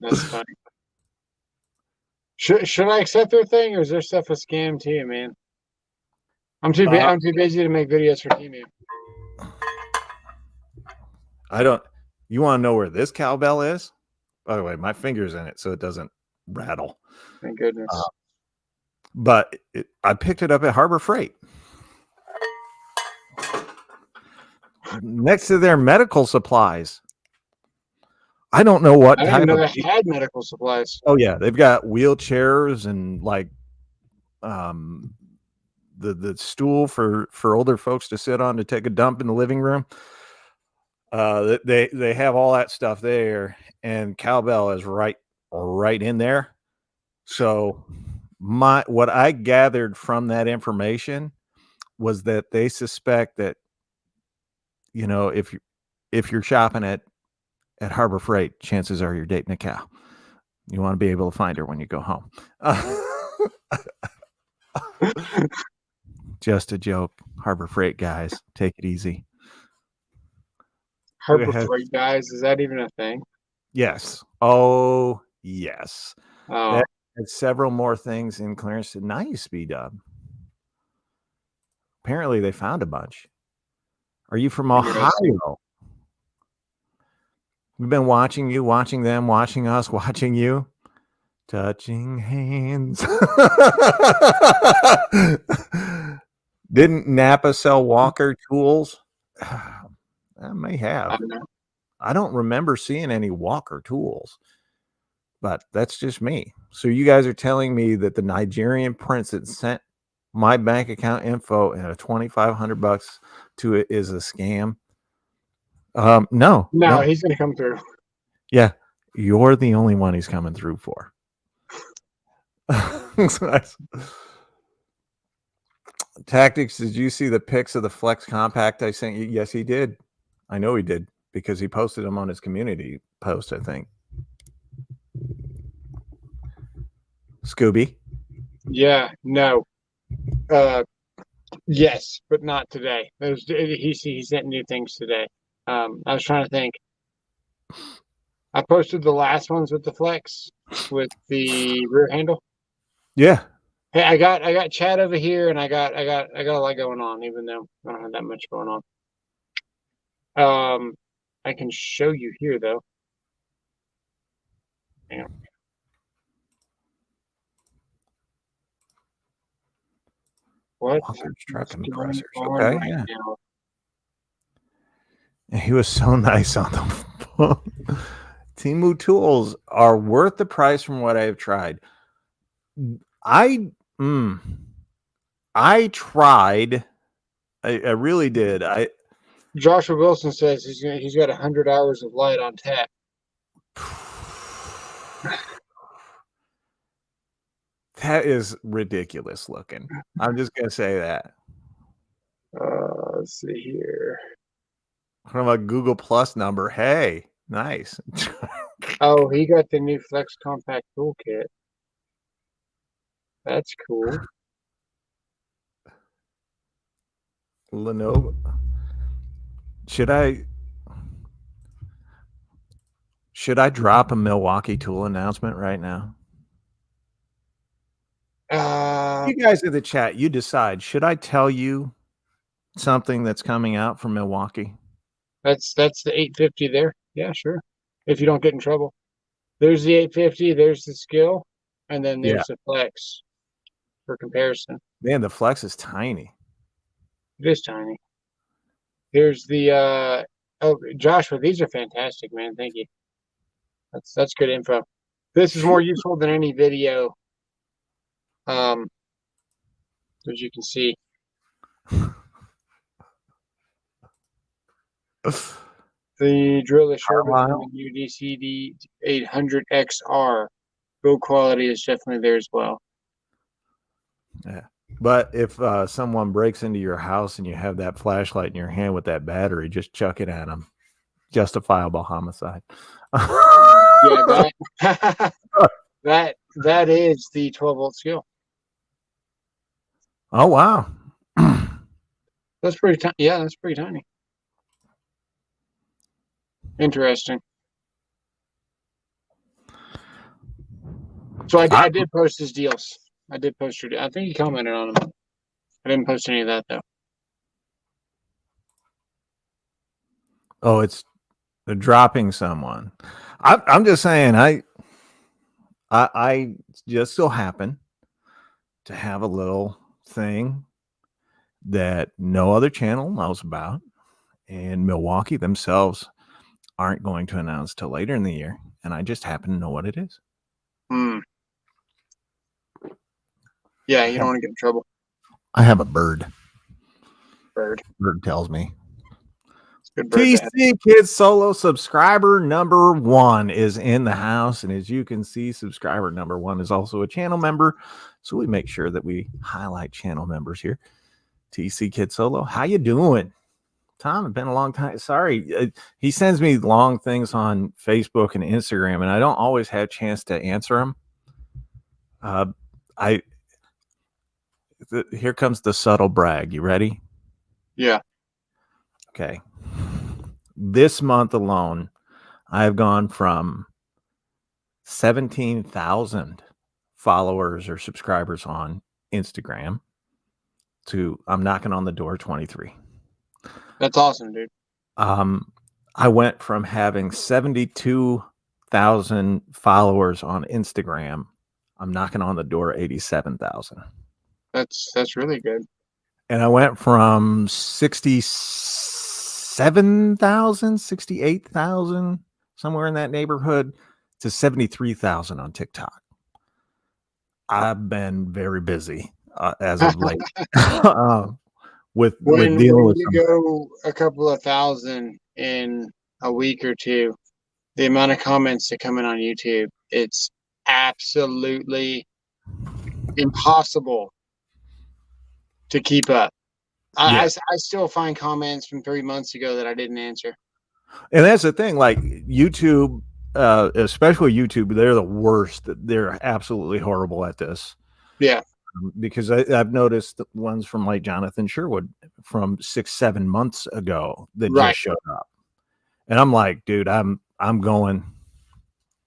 That's funny. Should I accept their thing, or is their stuff a scam too, man? I'm too busy to make videos for Temu. I don't. You want to know where this cowbell is? By the way, my finger's in it, so it doesn't rattle. Thank goodness. But I picked it up at Harbor Freight. Next to their medical supplies. I don't know what I didn't know they had medical supplies. Oh yeah, they've got wheelchairs and like the stool for older folks to sit on to take a dump in the living room. They have all that stuff there, and cowbell is right in there. So what I gathered from that information was that they suspect that, you know, if you're shopping at Harbor Freight, chances are you're dating a cow. You want to be able to find her when you go home. Just a joke. Harbor Freight guys, take it easy. Harbor Freight guys, is that even a thing? Yes. Oh, yes. Oh. That had several more things in clearance. Nice, B-Dub. Apparently they found a bunch. Are you from Ohio? We've been watching you, watching them, watching us, watching you. Touching hands. Didn't Napa sell Walker tools? I may have. I don't remember seeing any Walker tools, but that's just me. So you guys are telling me that the Nigerian prince that sent my bank account info and a $2,500 to it is a scam? No, he's gonna come through. Yeah, you're the only one he's coming through for. Nice. Tactics, did you see the pics of the Flex Compact I sent you? Yes, he did. I know he did because he posted them on his community post, I think. Scooby? Yeah, no. Yes, but not today. He sent new things today. I was trying to think. I posted the last ones with the Flex with the rear handle. Yeah. Hey, I got chat over here, and I got a lot going on, even though I don't have that much going on. I can show you here though. Hang on. What Walker's is truck and going compressors. on Okay, right yeah. now? He was so nice on the phone. Timu tools are worth the price from what I have tried. I mm, I tried. I really did. Joshua Wilson says he's got 100 hours of light on tap. That is ridiculous looking. I'm just gonna say that. Let's see here. From a Google Plus number. Hey, nice. Oh, he got the new Flex Compact Toolkit. That's cool. Lenovo. Should I drop a Milwaukee tool announcement right now? You guys in the chat, you decide. Should I tell you something that's coming out from Milwaukee? That's the 850 there. Yeah, sure. If you don't get in trouble. There's the 850, there's the skill, and then Yeah. there's the Flex for comparison. Man, the Flex is tiny. It is tiny. Here's the Joshua, these are fantastic, man. Thank you. That's good info. This is more useful than any video. As you can see. The drill is shorter than the new DCD 800XR. Build quality is definitely there as well. Yeah. But if someone breaks into your house and you have that flashlight in your hand with that battery, just chuck it at them. Justifiable homicide. Yeah, that is the 12-volt skill. Oh wow. That's pretty tiny. Yeah, that's pretty tiny. Interesting. So I did post his deals. I did post your. I think he commented on them. I didn't post any of that though. Oh, it's dropping someone. I'm just saying. I just so happen to have a little thing that no other channel knows about, and Milwaukee themselves aren't going to announce till later in the year, and I just happen to know what it is. Yeah, you don't want to get in trouble. I have a bird. Bird tells me. Good bird TC Kids Solo subscriber number 1 is in the house, and as you can see, subscriber number 1 is also a channel member, so we make sure that we highlight channel members here. TC Kids Solo, how you doing? Tom, it's been a long time. Sorry, he sends me long things on Facebook and Instagram, and I don't always have a chance to answer them. Here comes the subtle brag. You ready? Yeah. Okay. This month alone, I've gone from 17,000 followers or subscribers on Instagram to I'm knocking on the door 23. That's awesome, dude. I went from having 72,000 followers on Instagram. I'm knocking on the door 87,000. That's really good. And I went from 67,000, 68,000, somewhere in that neighborhood, to 73,000 on TikTok. I've been very busy as of late with dealing with you go a couple of thousand in a week or two. The amount of comments that come in on YouTube, it's absolutely impossible to keep up. I still find comments from 3 months ago that I didn't answer. And that's the thing, like YouTube, especially YouTube, they're the worst. They're absolutely horrible at this. Yeah. Because I've noticed ones from like Jonathan Sherwood from 6-7 months ago that just showed up. And I'm like, dude, I'm going.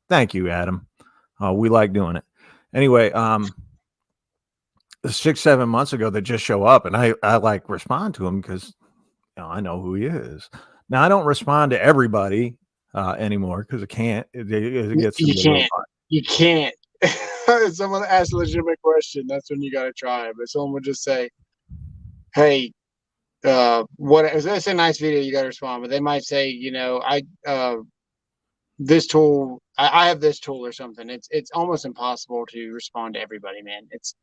Thank you, Adam. We like doing it. Anyway, 6-7 months ago that just show up, and I like respond to them because I know who he is. Now I don't respond to everybody anymore because I can't. It gets to You be a little can't. You can't. If someone asks a legitimate question, that's when you got to try it. But someone would just say, "Hey, what is this a nice video?" You got to respond. But they might say, this tool. I have this tool or something. It's almost impossible to respond to everybody, man. It's.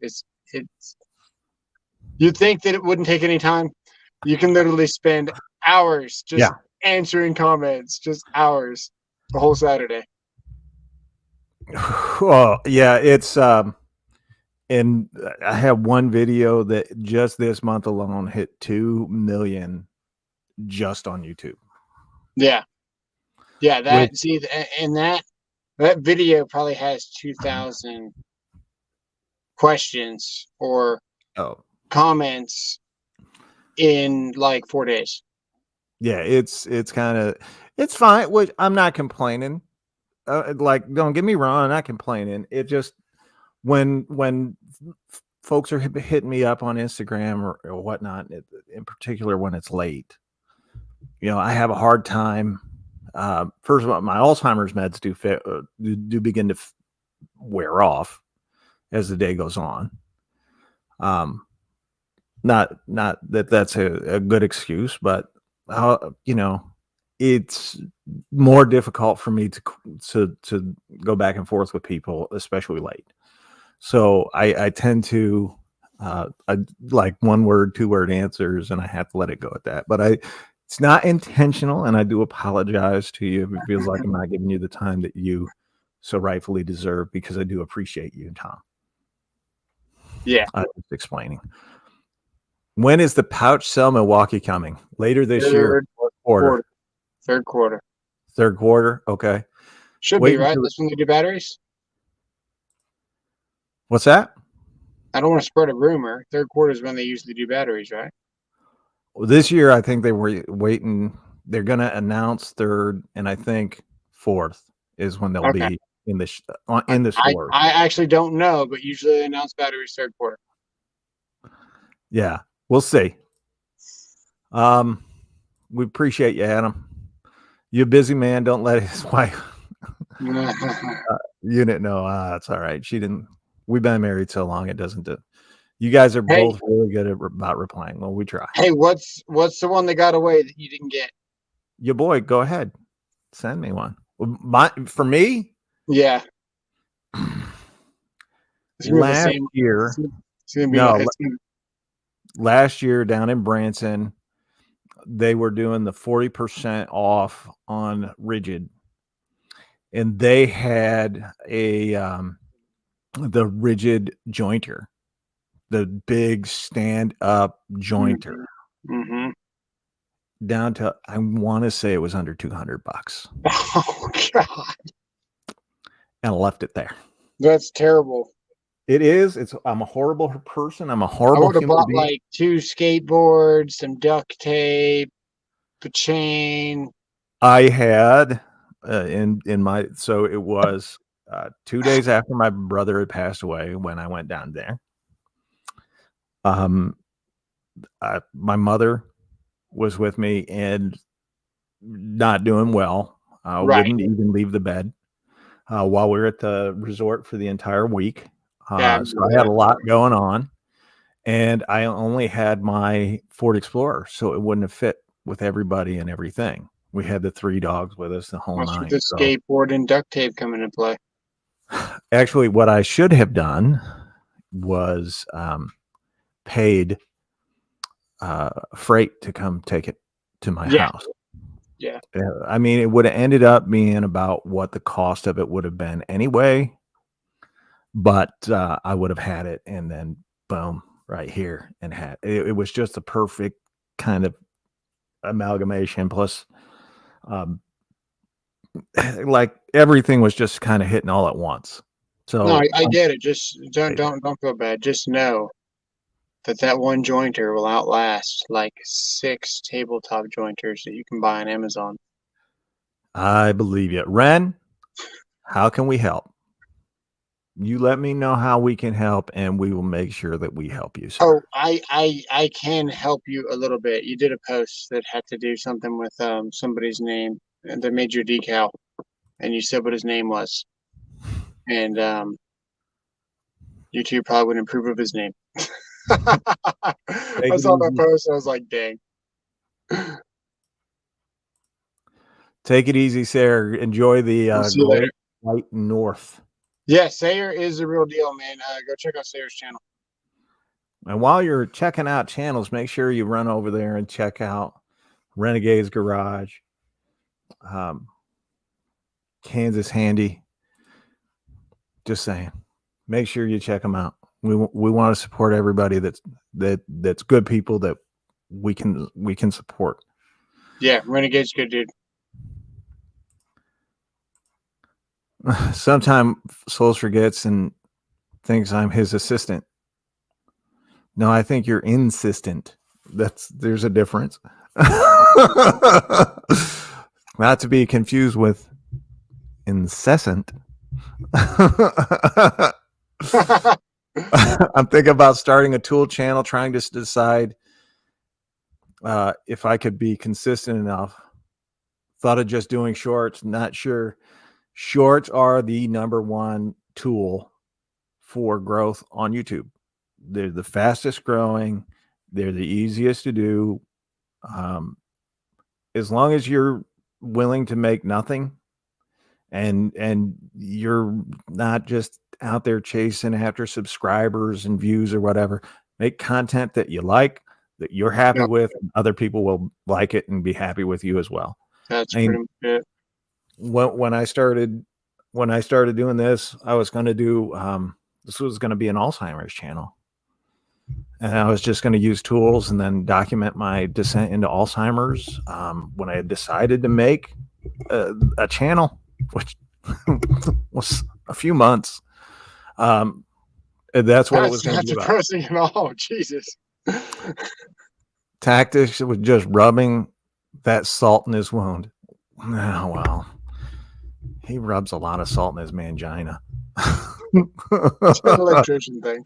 You'd think that it wouldn't take any time. You can literally spend hours just yeah. answering comments, just hours, the whole Saturday. Well, yeah, it's and I have one video that just this month alone hit 2 million just on YouTube. Yeah, yeah. Which And that video probably has 2,000 questions or oh comments in like 4 days. yeah, it's kind of it's fine. Which I'm not complaining. Like, don't get me wrong, I'm not complaining. It just when folks are hitting me up on Instagram or whatnot, in particular when it's late, I have a hard time. First of all, my Alzheimer's meds do begin to wear off as the day goes on. Not that that's a good excuse, but it's more difficult for me to go back and forth with people, especially late. So I tend to I like 1 word, 2 word answers, and I have to let it go at that. But it's not intentional, and I do apologize to you if it feels like I'm not giving you the time that you so rightfully deserve, because I do appreciate you, Tom. Yeah. I was explaining. When is the pouch cell Milwaukee coming? Later this year, Third quarter. Third quarter. Third quarter. Okay. Should Wait be, right? until That's when they do batteries. what's that? I don't want to spread a rumor. Third quarter is when they usually do batteries, right? Well, this year, I think they were waiting. They're going to announce third, and I think fourth is when they'll Okay. be in the I, in the I, store. I actually don't know, but usually they announce batteries third quarter. Yeah, we'll see. We appreciate you, Adam. You're a busy man. Don't let his wife you didn't know. It's all right. She didn't. We've been married so long, it doesn't do. You guys are Hey, both really good about replying. Well, we try. hey, what's the one that got away that you didn't get? Your boy, go ahead. Send me one. For me, Yeah, it's gonna be the last same. year, It's gonna be. no, last year down in Branson, they were doing the 40% off on Rigid, and they had the Rigid jointer, the big stand up jointer, Mm-hmm. down to, I want to say it was under $200, Oh God, and I left it there. that's terrible. It is. I'm a horrible person. I'm a I horrible would have human bought being. like 2 skateboards, some duct tape, a chain. I had in my so it was 2 days after my brother had passed away when I went down there. Um, my mother was with me and not doing well. Right. Wouldn't even leave the bed while we were at the resort for the entire week. Yeah. I So I remember had that. a lot going on, and I only had my Ford Explorer, so it wouldn't have fit with everybody and everything. We had the 3 dogs with us, the whole That's with nine. the So skateboard and duct tape come into play. actually, what I should have done was paid freight to come take it to my Yeah. house. Yeah. I mean, it would have ended up being about what the cost of it would have been anyway, but I would have had it, and then boom, right here, and had it was just the perfect kind of amalgamation. Plus, um, like everything was just kind of hitting all at once. No, So I get it. Just don't feel bad. Just know that one jointer will outlast like 6 tabletop jointers that you can buy on Amazon. I believe you, Ren. How can we help? You let me know how we can help, and we will make sure that we help you, Oh, sir. I can help you a little bit. You did a post that had to do something with somebody's name, and they made your decal, and you said what his name was, and YouTube probably wouldn't approve of his name. Take I it saw that easy. post, and I was like, dang. Take it easy, sir. Enjoy the I'll see you later. great white north. Yeah, Sayer is the real deal, man. Go check out Sayer's channel. And while you're checking out channels, make sure you run over there and check out Renegade's Garage, um, Kansas Handy. Just saying, make sure you check them out. We want to support everybody that's good people that we can support. Yeah, Renegade's good, dude. Sometimes Souls forgets and thinks I'm his assistant. No, I think you're insistent. There's a difference. Not to be confused with incessant. I'm thinking about starting a tool channel, trying to decide if I could be consistent enough. Thought of just doing shorts, not sure. Shorts are the number one tool for growth on YouTube. They're the fastest growing, they're the easiest to do. Um, as long as you're willing to make nothing and you're not just out there chasing after subscribers and views or whatever, make content that you like, that you're happy Yeah, with, and other people will like it and be happy with you as well. that's I pretty mean, much it. when I started doing this, I was going to do this was going to be an Alzheimer's channel, and I was just going to use tools and then document my descent into Alzheimer's. When I had decided to make a channel, which was a few months, that's what it was That's going to not be about. depressing at all. Jesus. Tactics was just rubbing that salt in his wound. Oh, well, he rubs a lot of salt in his mangina. It's an electrician thing.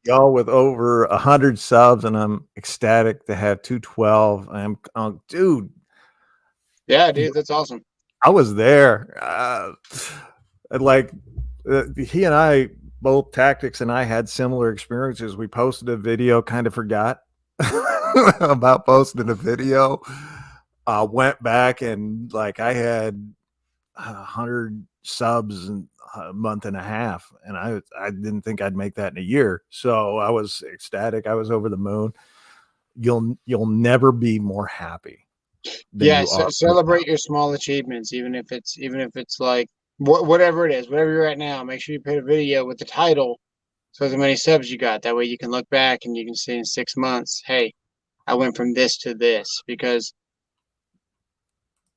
Y'all with over 100 subs, and I'm ecstatic to have 212. Dude, Yeah, dude, that's awesome. I was there. Like he and I, both Tactics and I, had similar experiences. We posted a video, kind of forgot about posting a video. Went back and like I had 100 subs in a month and a half, and I didn't think I'd make that in a year. So I was ecstatic. I was over the moon. You'll never be more happy than Yeah, you so are right now. celebrate your small achievements, even if it's like whatever it is, whatever you're at now. Make sure you put a video with the title, so as many subs you got. That way you can look back and you can see in 6 months, hey, I went from this to this. Because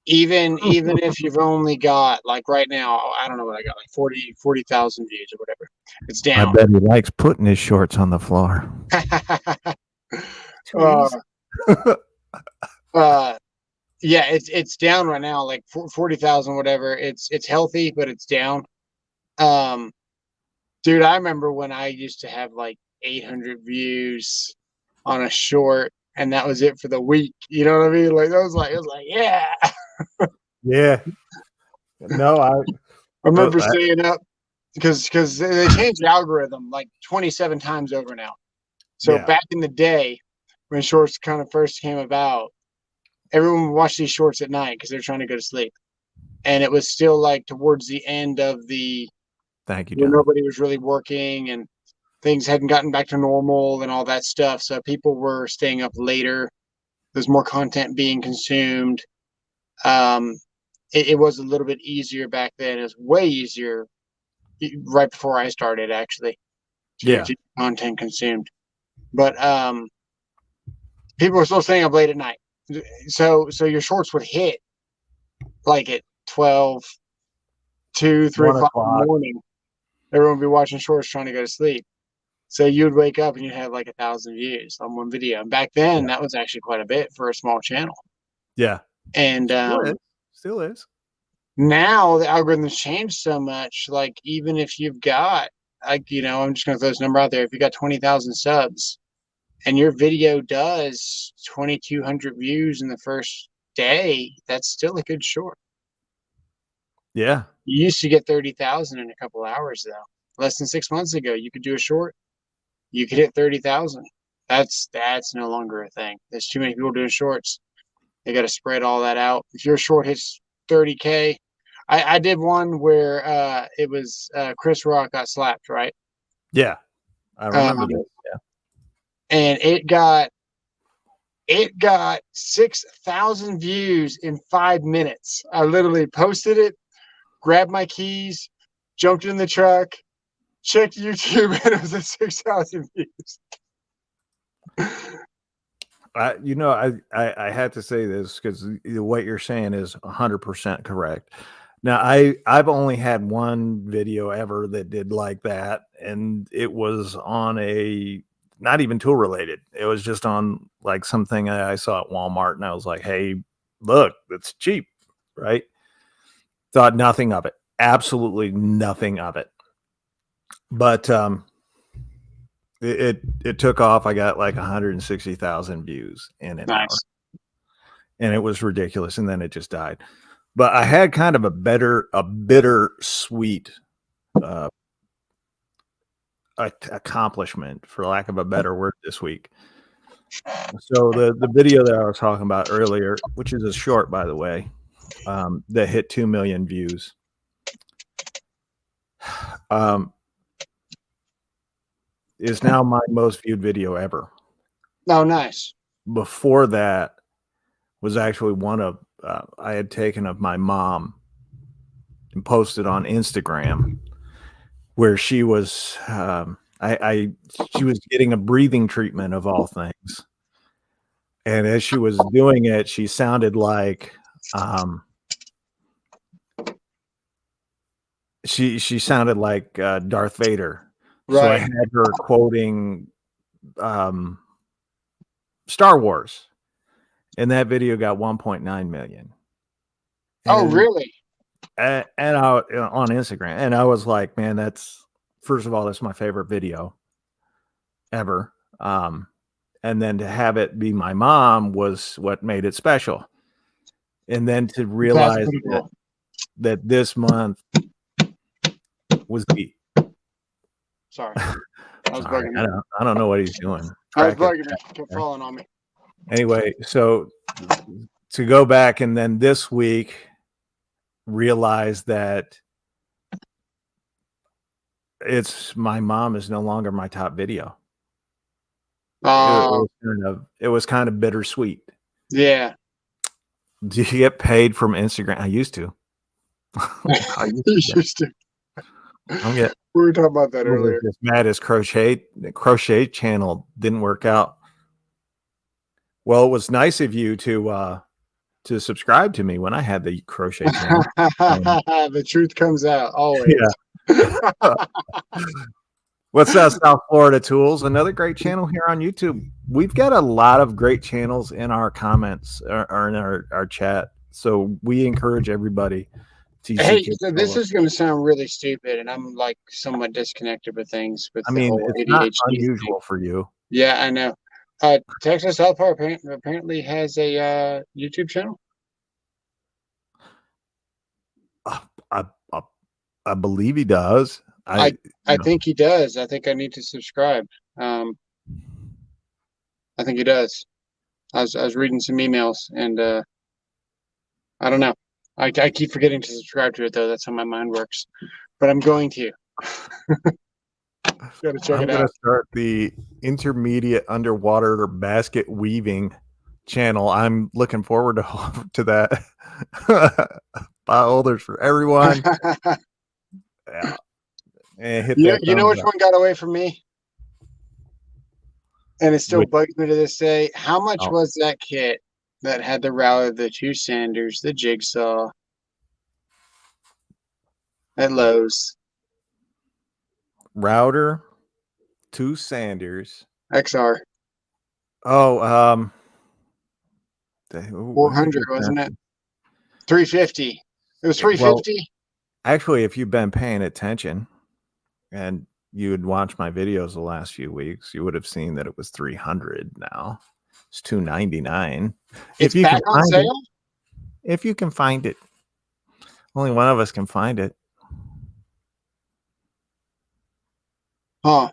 even if you've only got like right now, I don't know what I got, like 40,000 views or whatever, it's I down. bet he likes putting his shorts on the floor. uh, Trees. uh, yeah, it's down right now, like 40,000, whatever. It's healthy, but it's down. Um, dude, I remember when I used to have like 800 views on a short, and that was it for the week. You know what I mean? Like it was like, yeah. Yeah. No, I remember I staying up because they changed the algorithm like 27 times over now. So yeah. back in the day, when shorts kind of first came about, everyone would watch these shorts at night because they're trying to go to sleep, and it was still like towards the end of the Thank you, when Johnny. nobody was really working and things hadn't gotten back to normal and all that stuff. So people were staying up later. There's more content being consumed. Um, it was a little bit easier back then. It was way easier right before I started actually Yeah. to content consumed. But people were still staying up late at night. So your shorts would hit like at 12, 2, 3 1 o'clock in the o'clock. morning. Everyone would be watching shorts trying to go to sleep. So you'd wake up and you'd have like 1,000 views on one video. And back then, Yeah. that was actually quite a bit for a small channel. Yeah. And Still is. Still is. Now the algorithms change so much. Like even if you've got, like, I'm just gonna throw this number out there. If you got 20,000 subs and your video does 2,200 views in the first day, that's still a good short. Yeah. You used to get 30,000 in a couple hours though. Less than 6 months ago, you could do a short, you could hit 30,000. That's no longer a thing. There's too many people doing shorts. They got to spread all that out. If your short hits 30K, I did one where it was Chris Rock got slapped, right? Yeah. I remember Um, this. Yeah. and it got 6,000 views in 5 minutes. I literally posted it, grabbed my keys, jumped in the truck, checked YouTube, and it was at 6,000 views. I had to say this because what you're saying is 100% correct. Now, I've only had one video ever that did like that, and it was on a not even tool related. It was just on like something I saw at Walmart, and I was like, "Hey, look, it's cheap, right?" Thought nothing of it, absolutely nothing of it. But it took off. I got like 160,000 views in an hour, Nice. and it was ridiculous. And then it just died. But I had kind of a bitter sweet accomplishment, for lack of a better word, this week. So the video that I was talking about earlier, which is a short, by the way, that hit 2 million views. Is now my most viewed video ever. Oh, nice. Before that was actually one of I had taken of my mom and posted on Instagram, where she was she was getting a breathing treatment of all things, and as she was doing it, she sounded like she sounded like Darth Vader. So I Right. had her quoting Star Wars, and that video got 1.9 million. Oh, And really? and I on Instagram, and I was like, man, that's first of all, that's my favorite video ever. And then to have it be my mom was what made it special. And then to That's realize pretty cool. that this month was the Sorry. I was sorry, bugging me. I don't know what he's doing. I was Track it. bugging me. Kept falling on me. Anyway, so to go back and then this week realize that it's my mom is no longer my top video. It was kind of bittersweet. Yeah. Do you get paid from Instagram? I used to. You used to. I'm getting We were talking about that earlier. just mad as the crochet channel didn't work out. Well, it was nice of you to subscribe to me when I had the crochet channel. The truth comes out always. Yeah. What's up, South Florida Tools? Another great channel here on YouTube. We've got a lot of great channels in our comments or in our chat. So we encourage everybody to Hey, so this is going to sound really stupid, and I'm like somewhat disconnected with things with the whole it's ADHD not thing. unusual for you. Yeah, I know. Texas South Park apparently has a YouTube channel. I believe he does. I think he does. I think I need to subscribe. I think he does. I was reading some emails, and I don't know. I keep forgetting to subscribe to it though. That's how my mind works. But I'm going to. Gotta check I'm it going out. to start the intermediate underwater basket weaving channel. I'm looking forward to that. Buy holders for everyone. Yeah. And hit that. You know which one got away from me? And it still bugs me to this day. How much was that kit that had the router, the two sanders, the jigsaw at Lowe's? Router, two sanders. XR. Oh, 400, wasn't it? 350. It was Well, $350. actually, if you've been paying attention and you would watch my videos the last few weeks, you would have seen that it was 300 now. It's 299. It's If you can back on find it, sale. if you can find it, only one of us can find it. Huh.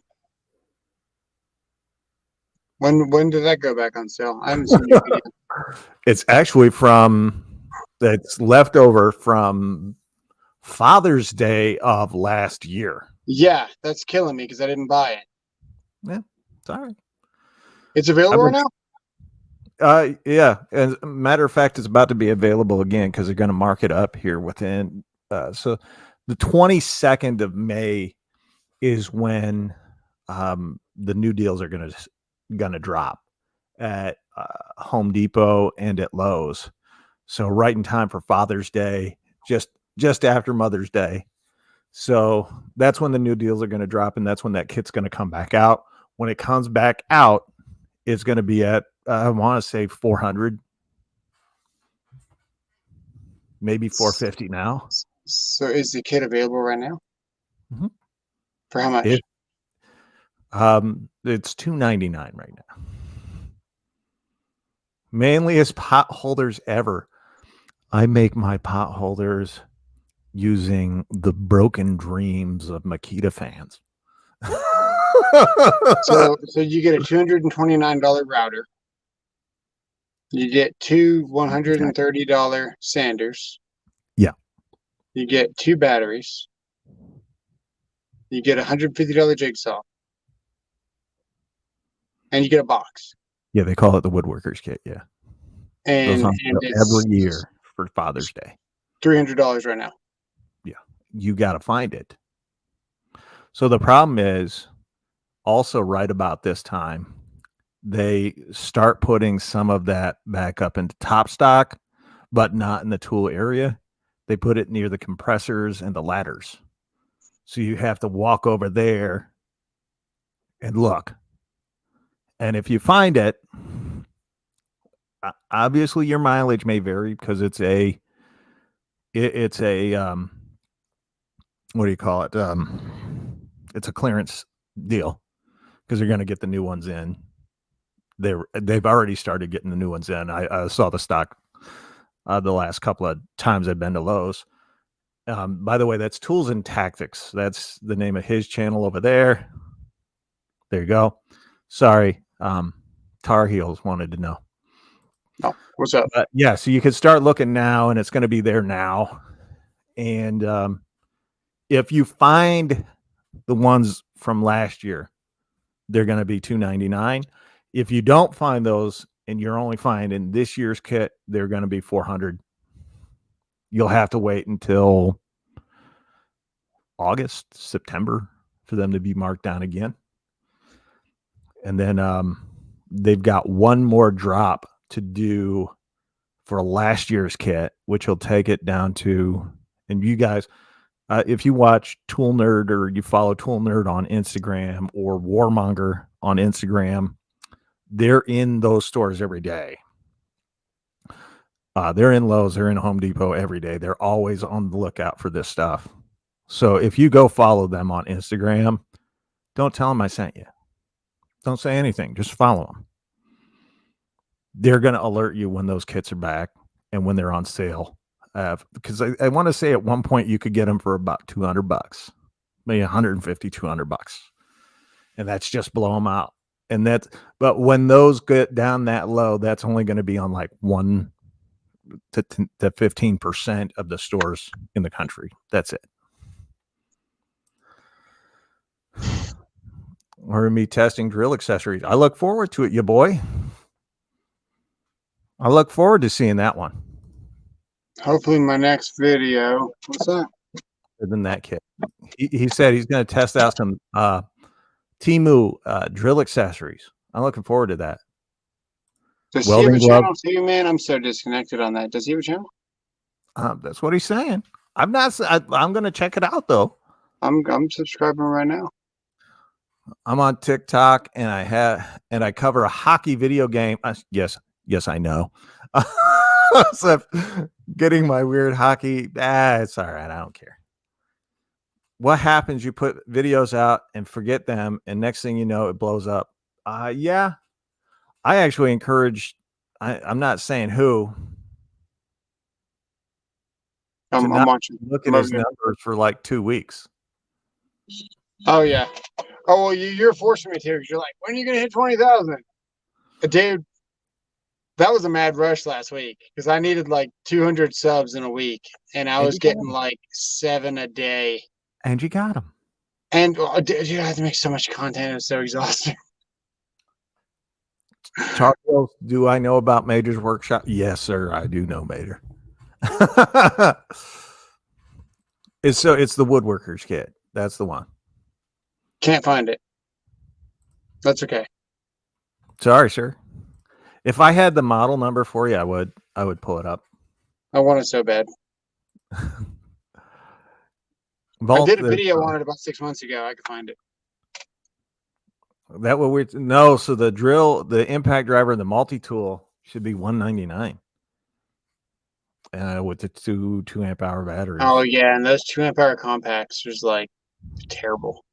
When did that go back on sale? I haven't seen your video. It's actually it's leftover from Father's Day of last year. Yeah, that's killing me because I didn't buy it. Yeah, sorry. It's available right now? Yeah. As a matter of fact, it's about to be available again because they're going to mark it up here within. So the 22nd of May is when the new deals are going to drop at Home Depot and at Lowe's. So right in time for Father's Day, just after Mother's Day. So that's when the new deals are going to drop, and that's when that kit's going to come back out. When it comes back out, it's going to be at I want to say 400, maybe 450 now. So is the kit available right now? Mhm. For how much? It's $299 right now. Mainly as pot holders ever. I make my pot holders using the broken dreams of Makita fans. So you get a $229 router. You get two $130 sanders. Yeah. You get two batteries. You get a $150 jigsaw. And you get a box. Yeah, they call it the woodworkers kit. Yeah. Goes And on and sale it's every year for Father's Day. $300 right now. Yeah. You got to find it. So the problem is also right about this time, they start putting some of that back up into top stock, but not in the tool area. They put it near the compressors and the ladders. So you have to walk over there and look. And if you find it, obviously your mileage may vary because it's a what do you call it? It's a clearance deal because they're going to get the new ones in. They've already started getting the new ones in. I saw the stock the last couple of times I've been to Lowe's. By the way, that's Tools and Tactics. That's the name of his channel over there. There you go. Sorry, Tar Heels wanted to know. Oh, what's up? But yeah, so you can start looking now, and it's going to be there now. And if you find the ones from last year, they're going to be $299. If you don't find those, and you're only finding this year's kit, they're going to be $400. You'll have to wait until August, September for them to be marked down again. And then they've got one more drop to do for last year's kit, which will take it down to, and you guys, if you watch Tool Nerd or you follow Tool Nerd on Instagram or Warmonger on Instagram, they're in those stores every day. They're in Lowe's, they're in Home Depot every day. They're always on the lookout for this stuff. So if you go follow them on Instagram, don't tell them I sent you. Don't say anything. Just follow them. They're going to alert you when those kits are back and when they're on sale. Because I want to say at one point you could get them for about $200, maybe 150, $200. And that's just blow them out. But when those get down that low, that's only going to be on like 1 to 15% of the stores in the country. That's it. Or me testing drill accessories. I look forward to it, you boy. I look forward to seeing that one. Hopefully my next video. What's that? Than that kit. He said he's going to test out some Temu drill accessories. I'm looking forward to that. Does he have a channel too, man? I'm so disconnected on that. Does he have a channel? That's what he's saying. I'm going to check it out though. I'm subscribing right now. I'm on TikTok and I cover a hockey video game. Yes, I know. So getting my weird hockey. It's all right. I don't care. What happens? You put videos out and forget them, and next thing you know, it blows up. Yeah, I actually encourage. I'm not saying who to I'm not watching. look at I'm over his here. numbers for like 2 weeks. Oh yeah. Oh well, you're forcing me to because you're like, when are you gonna hit 20,000? Dude, that was a mad rush last week because I needed like 200 subs in a week, and I And was you got getting 'em. like 7 a day. And you got them. And dude, I have to make so much content. It's so exhausting. Charles, do I know about Major's workshop? Yes, sir. I do know Major. It's the woodworker's kit. That's the one. Can't find it. That's okay. Sorry, sir. If I had the model number for you, I would pull it up. I want it so bad. I Vault did a video on it about 6 months ago. I could find it. that what we no. So the drill, the impact driver, and the multi tool should be $199. With the two amp hour batteries. Oh yeah, and those 2 amp hour compacts was like terrible.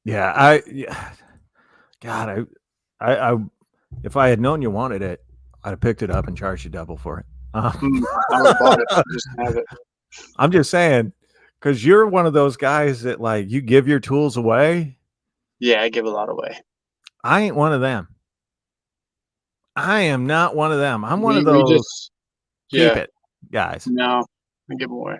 Yeah, God, I if I had known you wanted it, I'd have picked it up and charged you double for it. I would have bought it. Just have it. I'm just saying, because you're one of those guys that like you give your tools away. Yeah, I give a lot away. I ain't one of them. I am not one of them. I'm one of We those just keep yeah. it guys. No, I give away.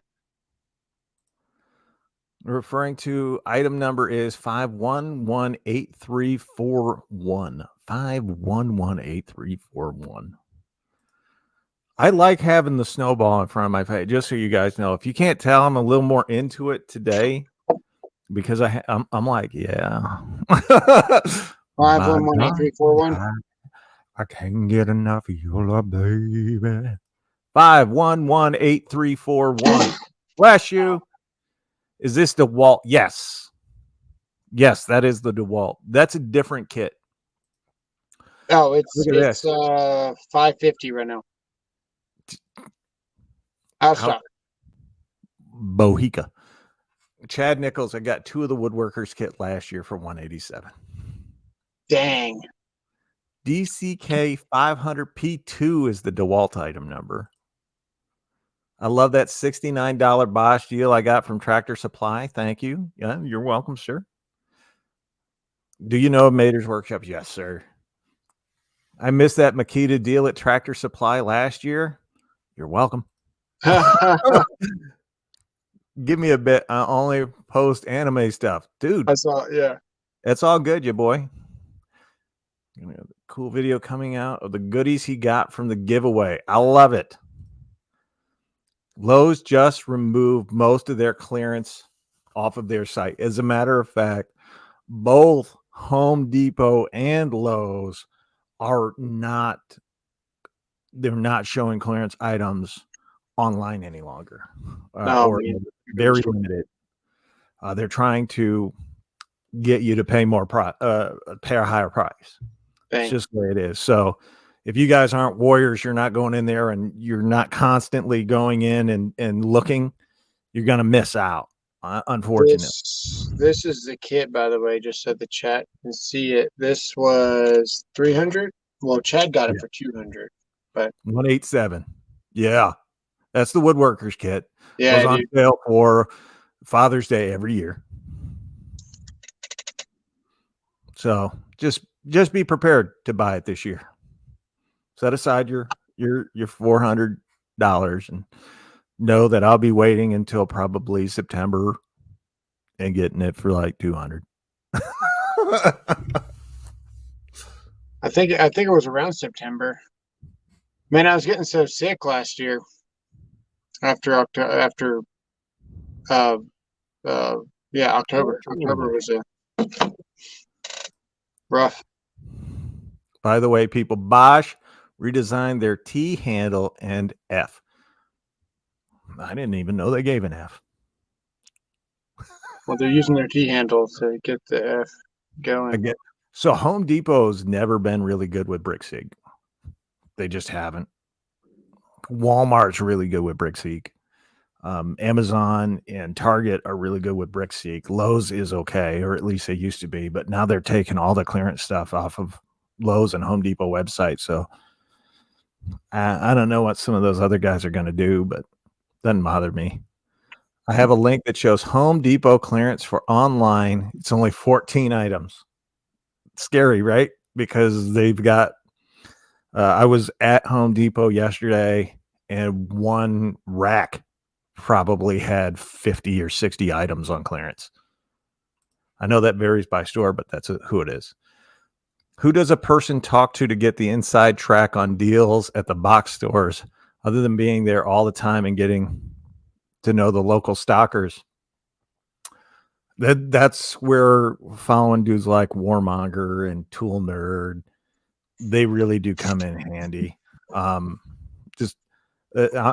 Referring to item number is 5118341. 5118341. I like having the snowball in front of my face, just so you guys know. If you can't tell, I'm a little more into it today because I'm like, yeah. 5118341. I can't get enough of your love, baby. 5118341. Bless you. Is this DeWalt? Yes. Yes, that is the DeWalt. That's a different kit. Oh, it's Look at this. 550 right now. Out of stock. Bohica. Chad Nichols, I got 2 of the woodworkers kit last year for $187. Dang. DCK 500P2 is the DeWalt item number. I love that $69 Bosch deal I got from Tractor Supply. Thank you. Yeah, you're welcome, sir. Do you know Mater's Workshop? Yes, sir. I missed that Makita deal at Tractor Supply last year. You're welcome. Give me a bit. I only post anime stuff. Dude, I saw, yeah. that's all good, you boy. Cool video coming out of the goodies he got from the giveaway. I love it. Lowe's just removed most of their clearance off of their site. As a matter of fact, both Home Depot and Lowe's are not, they're not showing clearance items online any longer, or very limited. They're trying to get you to pay more pay a higher price. Dang. It's just the way it is. So if you guys aren't warriors, you're not going in there and you're not constantly going in and looking, you're going to miss out, unfortunately. This is the kit, by the way, just so the chat can see it. This was 300. Well, Chad got it for 200, but 187. Yeah, that's the woodworkers kit. Yeah, goes on sale for Father's Day every year. So just be prepared to buy it this year. Set aside your $400 and know that I'll be waiting until probably September and getting it for like 200. I think it was around September. Man, I was getting so sick last year. After October. October was rough. By the way, people, Bosch redesigned their T handle and F. I didn't even know they gave an F. Well, they're using their T handle to get the F going. So Home Depot's never been really good with brick sig. They just haven't. Walmart's really good with BrickSeek. Amazon and Target are really good with BrickSeek. Lowe's is okay, or at least they used to be, but now they're taking all the clearance stuff off of Lowe's and Home Depot websites. So I don't know what some of those other guys are going to do, but doesn't bother me. I have a link that shows Home Depot clearance for online. It's only 14 items. Scary, right? Because they've got, I was at Home Depot yesterday and one rack probably had 50 or 60 items on clearance. I know that varies by store, but that's who it is. Who does a person talk to get the inside track on deals at the box stores other than being there all the time and getting to know the local stockers? That's where following dudes like Warmonger and Tool Nerd, they really do come in handy. I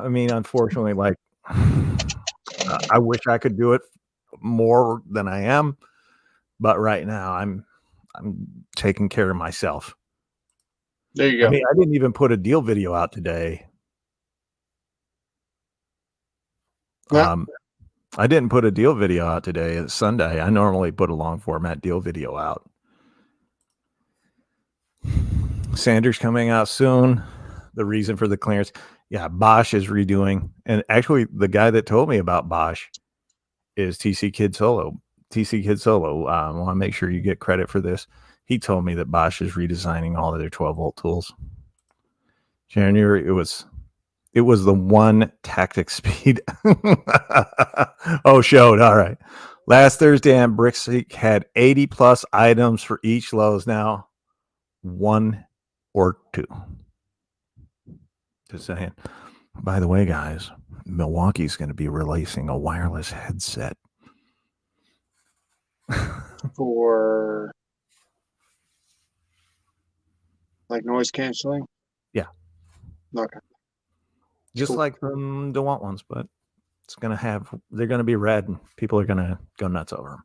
mean, unfortunately, like I wish I could do it more than I am, but right now I'm taking care of myself. There you go. I mean, I didn't even put a deal video out today. Yeah. I didn't put a deal video out today. It's Sunday. I normally put a long format deal video out. Sanders coming out soon. The reason for the clearance. Yeah, Bosch is redoing. And actually, the guy that told me about Bosch is TC Kid Solo. TC Kid Solo. I want to make sure you get credit for this. He told me that Bosch is redesigning all of their 12-volt tools. January, it was the one tactic speed. Oh, showed. All right. Last Thursday on BrickSeek had 80 plus items for each Lowe's. Now, 1 or 2. Just saying. By the way, guys, Milwaukee's going to be releasing a wireless headset. For like noise canceling? Yeah. Okay. Just Cool. like the DeWalt ones, but they're going to be red and people are going to go nuts over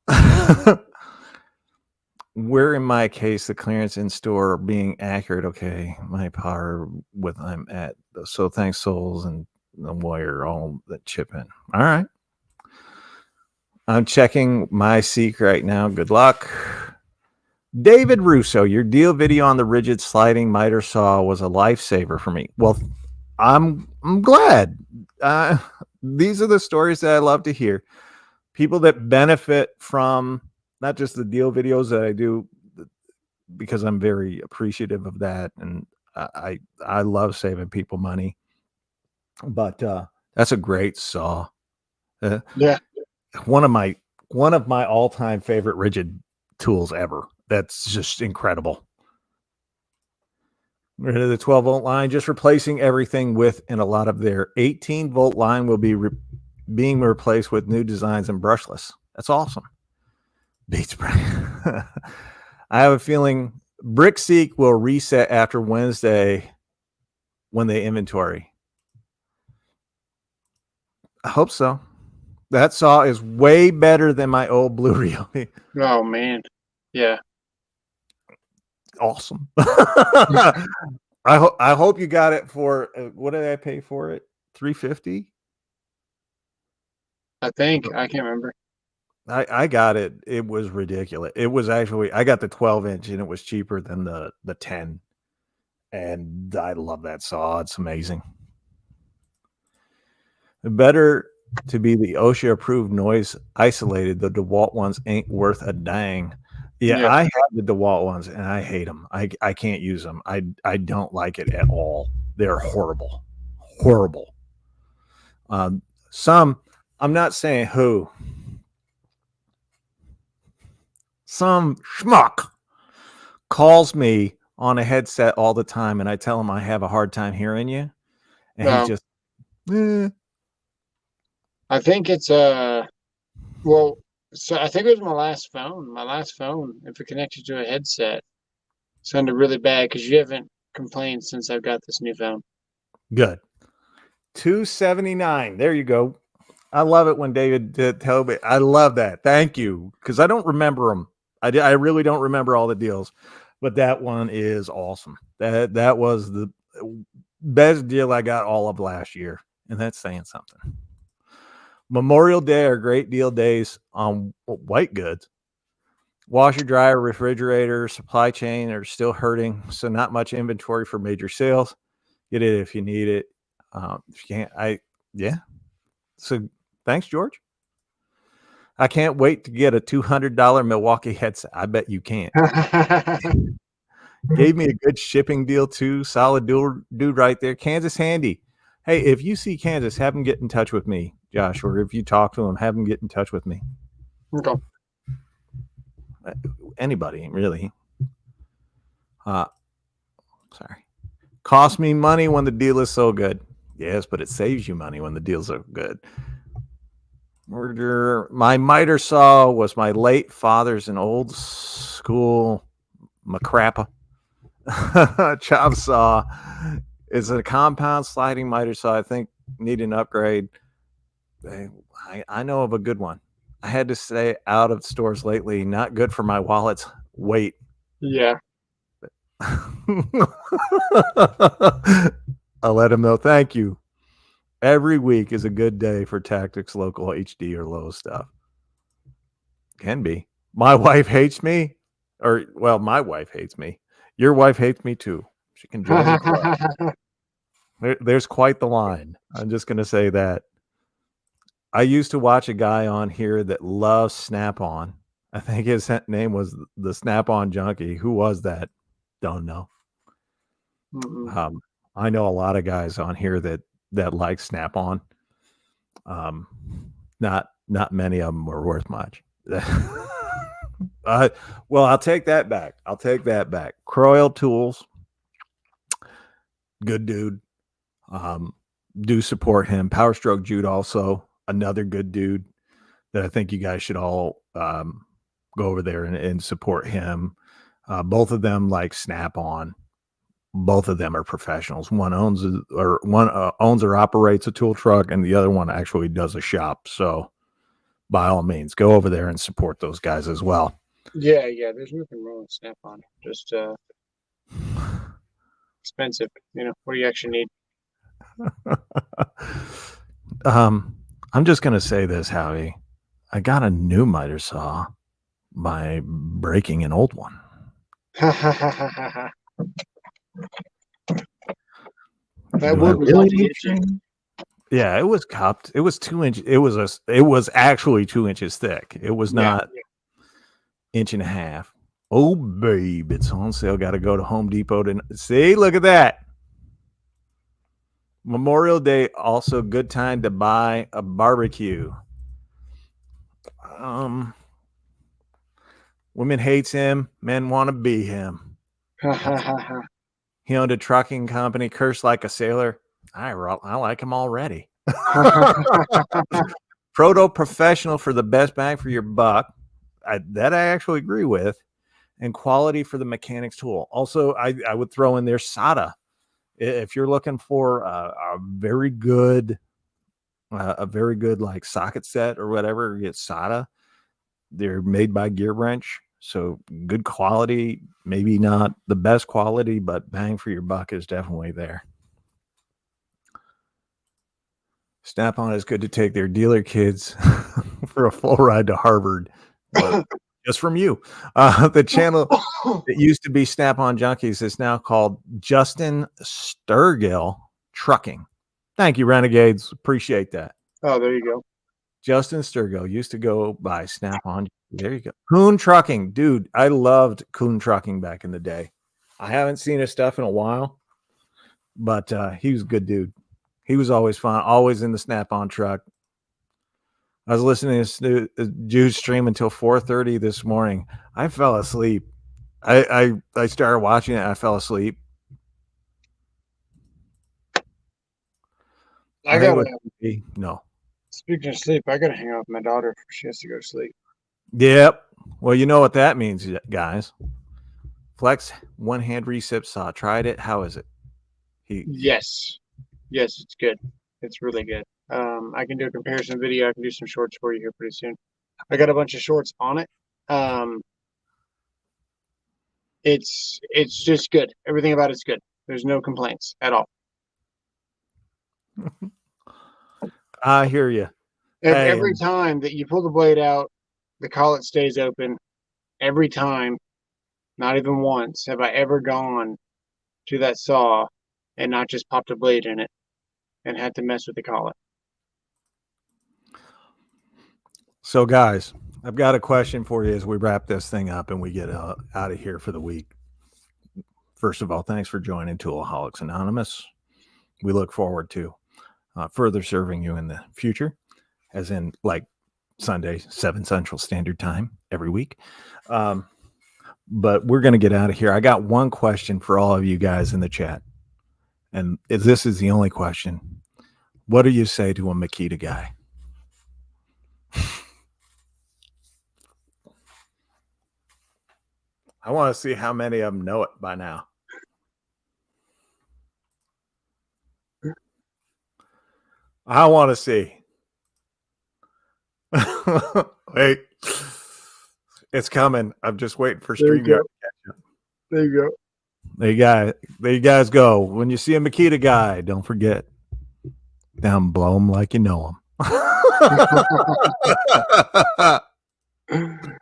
them. Where in my case, the clearance in store being accurate. Okay. My power with I'm at. So thanks Souls and the wire, all that chip in. All right. I'm checking my Seek right now. Good luck. David Russo, your deal video on the rigid sliding miter saw was a lifesaver for me. Well, I'm glad. These are the stories that I love to hear. People that benefit from not just the deal videos that I do, because I'm very appreciative of that, and I love saving people money. But that's a great saw. Yeah. One of my all-time favorite rigid tools ever. That's just incredible. Rid of the 12-volt line, just replacing everything with, and a lot of their 18-volt line will be being replaced with new designs and brushless. That's awesome. Beats Brick. I have a feeling BrickSeek will reset after Wednesday when they inventory. I hope so. That saw is way better than my old Blue Ryobi. Oh man. Yeah. Awesome. I hope you got it for what did I pay for it? $350. I think I can't remember. I got it. It was ridiculous. It was actually I got the 12-inch and it was cheaper than the 10. And I love that saw. It's amazing. Better to be the OSHA approved noise isolated. The DeWalt ones ain't worth a dang. Yeah, I have the DeWalt ones and I hate them. I can't use them. I don't like it at all. They're horrible. Horrible. Some, I'm not saying who. Some schmuck calls me on a headset all the time and I tell him I have a hard time hearing you. And he's just, I think it's well, so I think it was my last phone. My last phone, if it connected to a headset, sounded really bad because you haven't complained since I've got this new phone. Good. $279. There you go. I love it when David tell me. I love that. Thank you, because I don't remember them. I really don't remember all the deals, but that one is awesome. That was best deal I got all of last year, and that's saying something. Memorial Day are great deal days on white goods. Washer, dryer, refrigerator, supply chain are still hurting, so not much inventory for major sales. Get it if you need it. If you can't, yeah. So thanks, George. I can't wait to get a $200 Milwaukee headset. I bet you can't. Gave me a good shipping deal too. Solid dude right there. Kansas Handy. Hey, if you see Kansas, have him get in touch with me, Josh, or if you talk to him, have him get in touch with me. Okay. Anybody, really. Sorry. Cost me money when the deal is so good. Yes, but it saves you money when the deals are good. My miter saw was my late father's an old school macrappa. Chop saw is a compound sliding miter saw. I think need an upgrade. I know of a good one. I had to stay out of stores lately. Not good for my wallet's weight. Yeah. I'll let him know. Thank you. Every week is a good day for Tactics Local HD or Low stuff. Can be. My wife hates me. My wife hates me. Your wife hates me too. She can join the club. There's quite the line. I'm just going to say that. I used to watch a guy on here that loves Snap-on. I think his name was the Snap-on Junkie. Who was that? Don't know. I know a lot of guys on here that like Snap-on. Not many of them were worth much. Well, I'll take that back. Croyle Tools, good dude. Do support him. Power Stroke Jude also another good dude that I think you guys should all go over there and support him. Both of them like Snap-on. Both of them are professionals. One owns or operates a tool truck, and the other one actually does a shop. So, by all means, go over there and support those guys as well. Yeah. There's nothing wrong with Snap-on. Just expensive. What do you actually need? I'm just gonna say this, Howie. I got a new miter saw by breaking an old one. That wood was really itchy. Yeah, it was cupped. It was 2 inches. It was actually 2 inches thick. It was not inch and a half. Oh, babe, it's on sale. Got to go to Home Depot to see. Look at that. Memorial Day, also good time to buy a barbecue. Women hates him. Men want to be him. He owned a trucking company, cursed like a sailor. I like him already. Proto professional for the best bang for your buck. That I actually agree with. And quality for the mechanic's tool. Also, I would throw in there SATA. If you're looking for a very good like socket set or whatever, get SATA. They're made by Gear Wrench. So good quality, maybe not the best quality, but bang for your buck is definitely there. Snap-on is good to take their dealer kids for a full ride to Harvard. But just from you. The channel that used to be Snap-on Junkies is now called Justin Sturgill Trucking. Thank you, Renegades. Appreciate that. Oh, there you go. Justin Sturgill used to go by Snap-on. There you go. Coon Trucking. Dude, I loved Coon Trucking back in the day. I haven't seen his stuff in a while, but he was a good dude. He was always fun, always in the Snap-on truck. I was listening to Jude's stream until 4:30 this morning. I fell asleep. I started watching it. I fell asleep. No. Speaking of sleep, I gotta hang out with my daughter. She has to go to sleep. Yep. Well, you know what that means, guys. Flex one-hand recip saw. Tried it. How is it? Yes, it's good. It's really good. I can do a comparison video. I can do some shorts for you here pretty soon. I got a bunch of shorts on it. It's just good. Everything about it's good. There's no complaints at all. I hear you. Every time that you pull the blade out, the collet stays open. Every time, not even once have I ever gone to that saw and not just popped a blade in it and had to mess with the collet. So, guys, I've got a question for you as we wrap this thing up and we get out of here for the week. First of all, thanks for joining Toolaholics Anonymous. We look forward to further serving you in the future, as in like Sunday, 7 Central Standard Time every week. But we're going to get out of here. I got one question for all of you guys in the chat. And this is the only question. What do you say to a Makita guy? I want to see how many of them know it by now. I want to see. Wait. It's coming. I'm just waiting for StreamYard to catch up. There you go. There you guys go. When you see a Makita guy, don't forget. Down, blow them like you know them.